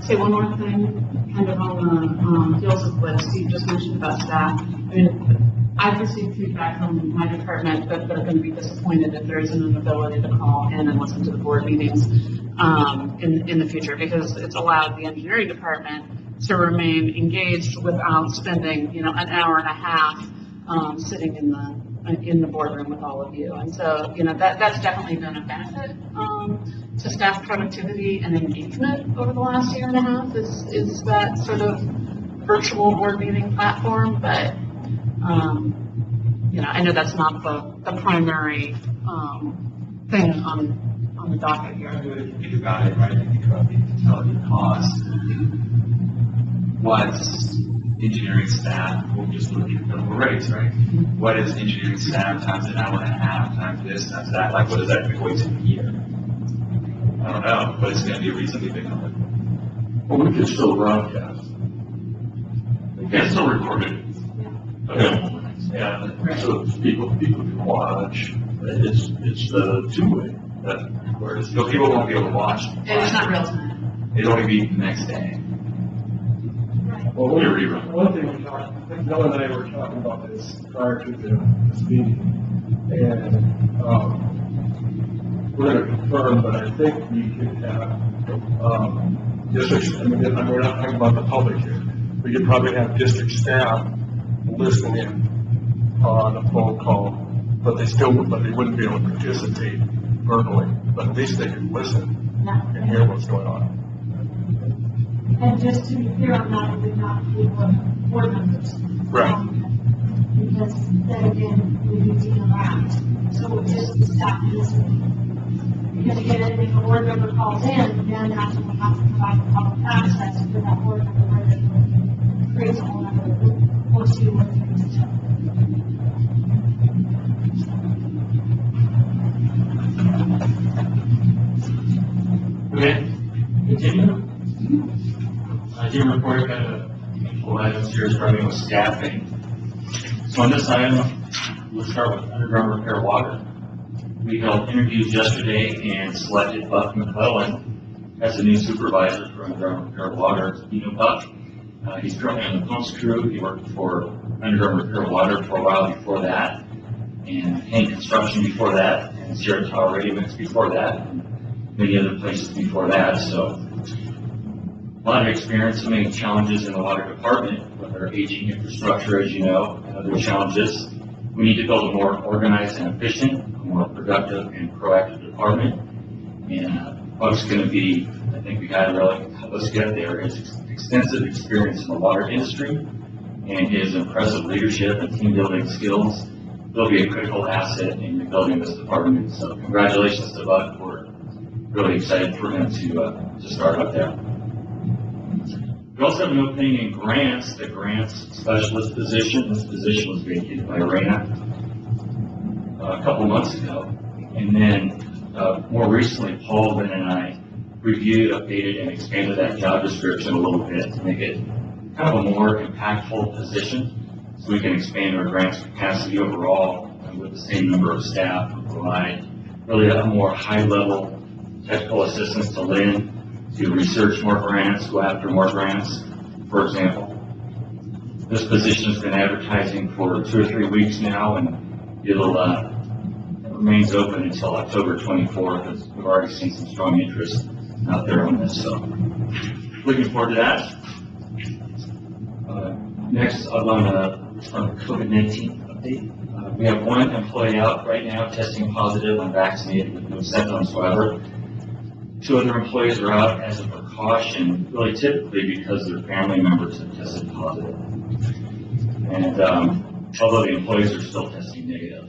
Say one more thing, kind of on the heels of what Steve just mentioned about staff. I mean, I've received feedback from my department that they're going to be disappointed if there isn't an ability to call in and listen to the board meetings in the future, because it's allowed the engineering department to remain engaged without spending, an hour and a half sitting in the boardroom with all of you. And so, that's definitely been a benefit to staff productivity and engagement over the last year and a half is that sort of virtual board meeting platform. But, I know that's not the primary thing on the docket here. If you think about it, right, if you think about the totality cost, what's engineering staff, we'll just look at the rates, right? What is engineering staff times an hour and a half, times this, times that, like what does that equate to a year? I don't know, but it's gonna be a reasonably big number. Well, we could still broadcast. It's still recorded. Okay. Yeah, so people can watch. It's the two-way. Whereas, people won't be able to watch. It's not real time. It'll only be the next day. Well, one thing we talked, I think Bill and I were talking about this prior to this meeting, and, we're gonna confirm, but I think we could have, districts, and we're not talking about the public here. We could probably have district staff listen in on a phone call, but they wouldn't be able to participate verbally, but at least they could listen and hear what's going on. And just to be clear on that, it would not be board members. Right. Because then again, we need to interact. So we'll just be staff listening. Because again, if a board member calls in, then that's when we have to provide the public access for that board member where they can create a whole number or two or three to tell. Okay, continue. Jim reported got a couple items here starting with staffing. So on this item, we'll start with underground repair water. We held interviews yesterday and selected Buck McClellan as the new supervisor for underground repair water. You know Buck, he's currently on the pumps crew. He worked for underground repair water for a while before that, and Hank Construction before that, and Sierra Tahoe Radio Mix before that, and many other places before that. So a lot of experience and many challenges in the water department with our aging infrastructure, as you know, and other challenges. We need to build a more organized and efficient, a more productive and proactive department. And Buck's going to be, I think the guy to really help us get there. His extensive experience in the water industry and his impressive leadership and team building skills will be a critical asset in rebuilding this department. So congratulations to Buck. We're really excited for him to start up there. We also have an opening in grants, the grants specialist position. This position was vacated by Raina a couple months ago. And then more recently, Paul, Lynn, and I reviewed, updated, and expanded that job description a little bit to make it kind of a more impactful position so we can expand our grants capacity overall with the same number of staff and provide really a more high-level technical assistance to Lynn to research more grants, go after more grants, for example. This position has been advertising for 2 or 3 weeks now, and it remains open until October 24th, as we've already seen some strong interest out there on this, so looking forward to that. Next, on the COVID-19 update. We have one employee out right now testing positive and vaccinated with no symptoms whatsoever. 2 other employees are out as a precaution, really typically because their family members have tested positive. And although the employees are still testing negative.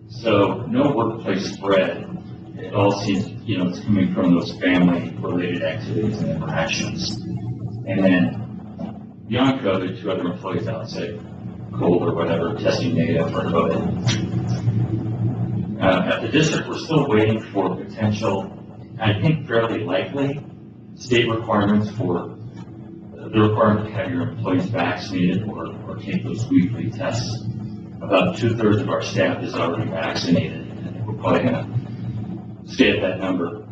So no workplace spread. It all seems, it's coming from those family-related activities and interactions. And then beyond COVID, 2 other employees out sick, cold or whatever, testing negative for COVID. At the district, we're still waiting for potential, I think fairly likely, state requirements for the requirement to have your employees vaccinated or take those weekly tests. About 2/3 of our staff is already vaccinated, and we're probably going to stay at that number.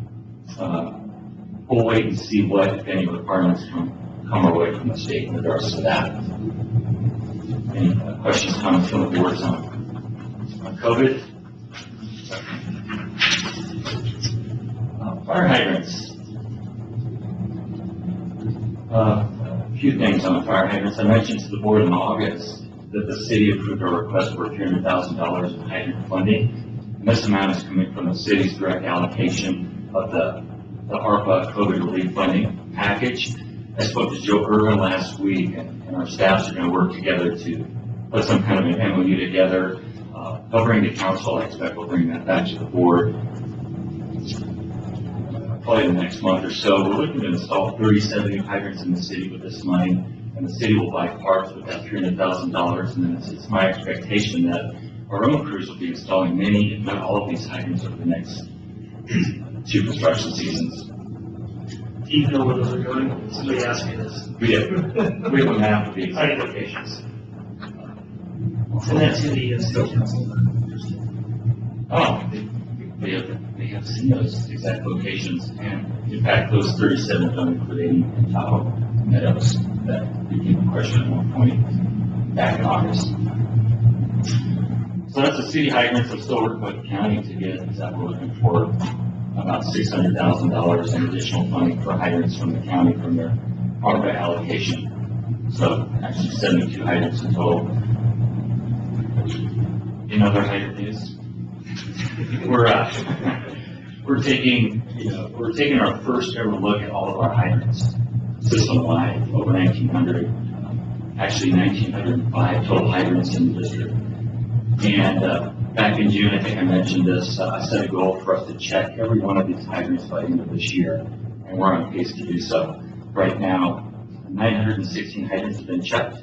We'll wait and see what, if any, requirements come our way from the state in regards to that. Any questions, comments from the boards on COVID? Fire hydrants. A few things on fire hydrants. I mentioned to the board in August that the city approved a request for $300,000 in hydrant funding. And this amount is coming from the city's direct allocation of the ARPA COVID relief funding package. I spoke to Joe Irvin last week, and our staffs are going to work together to put some kind of an MOU together. They'll bring to council. I expect we'll bring that back to the board probably in the next month or so. We're looking to install 37 new hydrants in the city with this money, and the city will buy parts with that $300,000. And then it's my expectation that our own crews will be installing many, if not all, of these hydrants over the next 2 construction seasons. Do you know where those are going? Somebody asked me this. We have a map of the exact locations. Send that to the state council. Oh, they have seen those exact locations, and in fact, those 37 don't include any in Tahoe meadows. That became a question at one point back in August. So that's the city hydrants. I'm still working with the county to get exactly what we're looking for. About $600,000 in additional funding for hydrants from the county from their ARPA allocation. So actually 72 hydrants in total. In other hydrant news, we're taking our first ever look at all of our hydrants system-wide, over 1,900, actually 1,905 total hydrants in the district. And back in June, I think I mentioned this, I set a goal for us to check every one of these hydrants by the end of this year, and we're on pace to do so. Right now, 916 hydrants have been checked.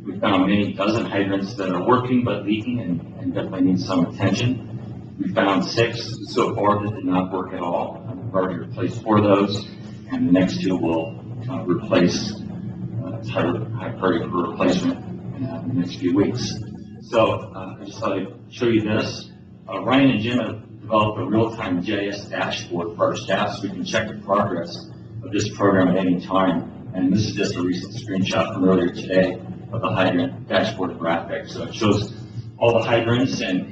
We found many dozen hydrants that are working but leaking and definitely need some attention. We found 6 so far that did not work at all. We've already replaced 4 of those, and the next 2 will replace. It's high priority for replacement in the next few weeks. So I just thought I'd show you this. Ryan and Jim have developed a real-time GIS dashboard for our staff so we can check the progress of this program at any time. And this is just a recent screenshot from earlier today of the hydrant dashboard graphic. So it shows all the hydrants and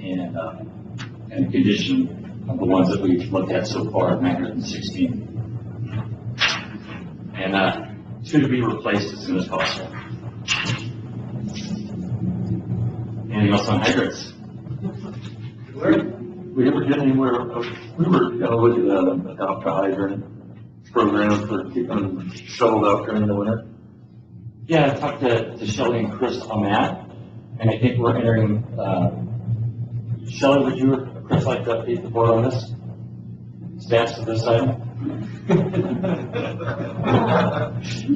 the condition of the ones that we've looked at so far, 916. And soon to be replaced as soon as possible. Anything else on hydrants? We ever get anywhere? We were going to look at adopt a hydrant program for keeping them shoveled out during the winter. Yeah, I talked to Shelley and Chris on that, and I think we're entering. Shelley, would you or Chris like to update the board on this? Stats of this item? We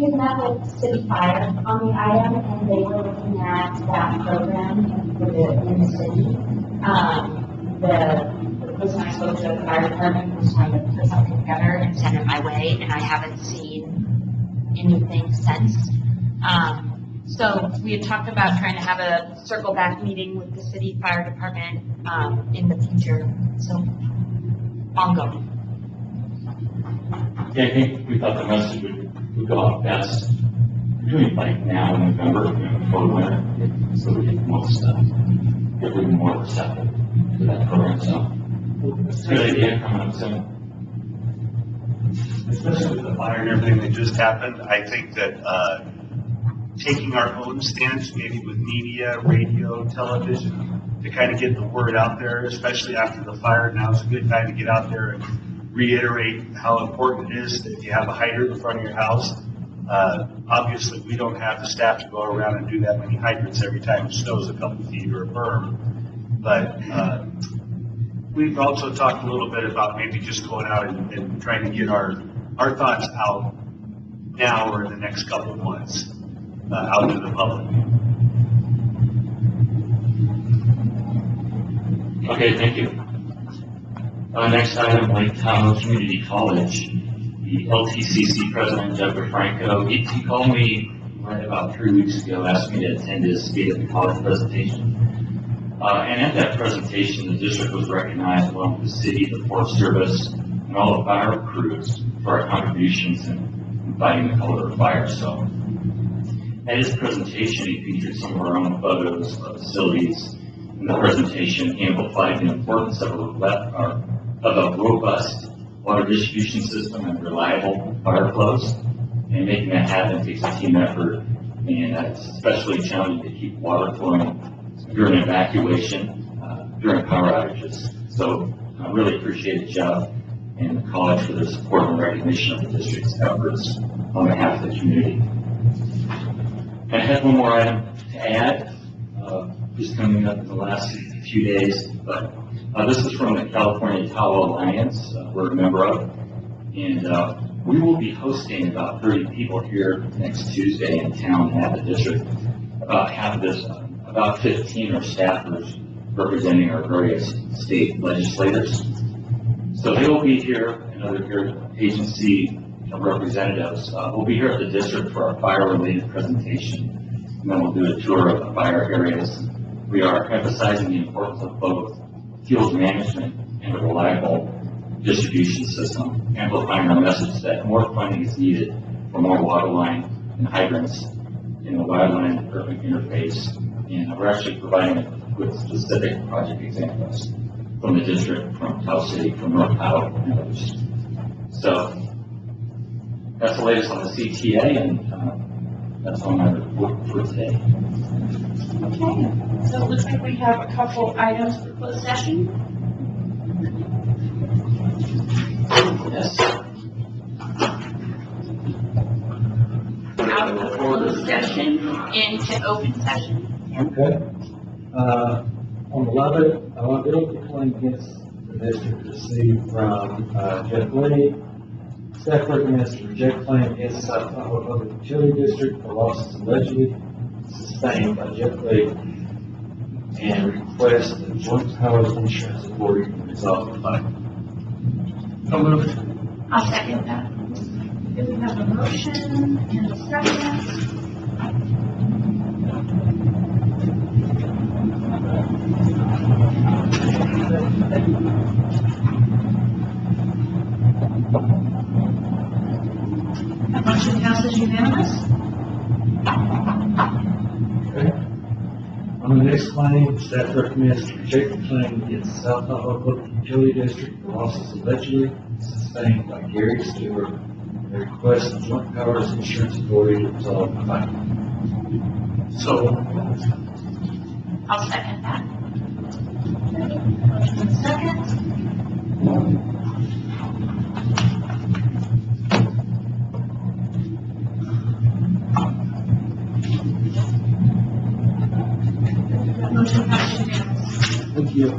had met with City Fire on the item, and they were looking at that program in the city. The person I spoke to at the fire department was trying to put something together and send it my way, and I haven't seen anything since. So we had talked about trying to have a circle back meeting with the city fire department in the future. So ongoing. Yeah, I think we thought the message would go out best. We're doing like now in November, before the winter, so we get the most, get even more receptive to that program. So it's a good idea coming up soon. Especially with the fire and everything that just happened, I think that taking our own stance, maybe with media, radio, television, to kind of get the word out there, especially after the fire. Now's a good time to get out there and reiterate how important it is that if you have a hydrant in front of your house. Obviously, we don't have the staff to go around and do that many hydrants every time it snows a couple feet or a berm. But we've also talked a little bit about maybe just going out and trying to get our thoughts out now or in the next couple of months out to the public. Okay, thank you. Next item, Lake Tahoe Community College. The LTCC president, Jeff Franco, he called me right about 3 weeks ago, asked me to attend his State of the College presentation. And at that presentation, the district was recognized along with the city, the Forest Service, and all the fire crews for our contributions in fighting the color of fire. So at his presentation, he featured some of our own photos of facilities. And the presentation amplified the importance of a robust water distribution system and reliable fire flows. And making that happen takes a team effort, and it's especially challenging to keep water flowing during evacuation, during power outages. So I really appreciate Jeff and the college for their support and recognition of the district's efforts on behalf of the community. And I have one more item to add, just coming up in the last few days, but this is from the California Tahoe Alliance, we're a member of, and we will be hosting about 30 people here next Tuesday in town at the district. About half of this, about 15 are staffers representing our various state legislators. So they will be here, and other agency representatives will be here at the district for our fire-related presentation, and then we'll do a tour of the fire areas. We are emphasizing the importance of both fuels management and a reliable distribution system, amplifying our message that more funding is needed for more waterline and hydrants in the waterline urban interface. And we're actually providing with specific project examples from the district, from Tahoe City, from North Tahoe, and others. So that's the latest on the CTA, and that's all my report for today. Okay, so it looks like we have a couple items for closed session. Yes. Out of closed session into open session. Okay. On the 11th, I want to build a claim against the district received from Jeff Lee. Staff recommends to reject claim against South Tahoe Public Utility District for losses allegedly sustained by Jeff Lee and request the Joint Powers Insurance Authority resolve the claim. So moved. I'll second that. We have a motion and a second. That motion passes unanimous. Okay. On the next claim, staff recommends to reject the claim against South Tahoe Public Utility District for losses allegedly sustained by Gary Stewart and request the Joint Powers Insurance Authority to resolve the claim. So, I'll second that. Motion and second. That motion passes unanimously. Thank you.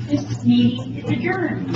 This meeting is adjourned.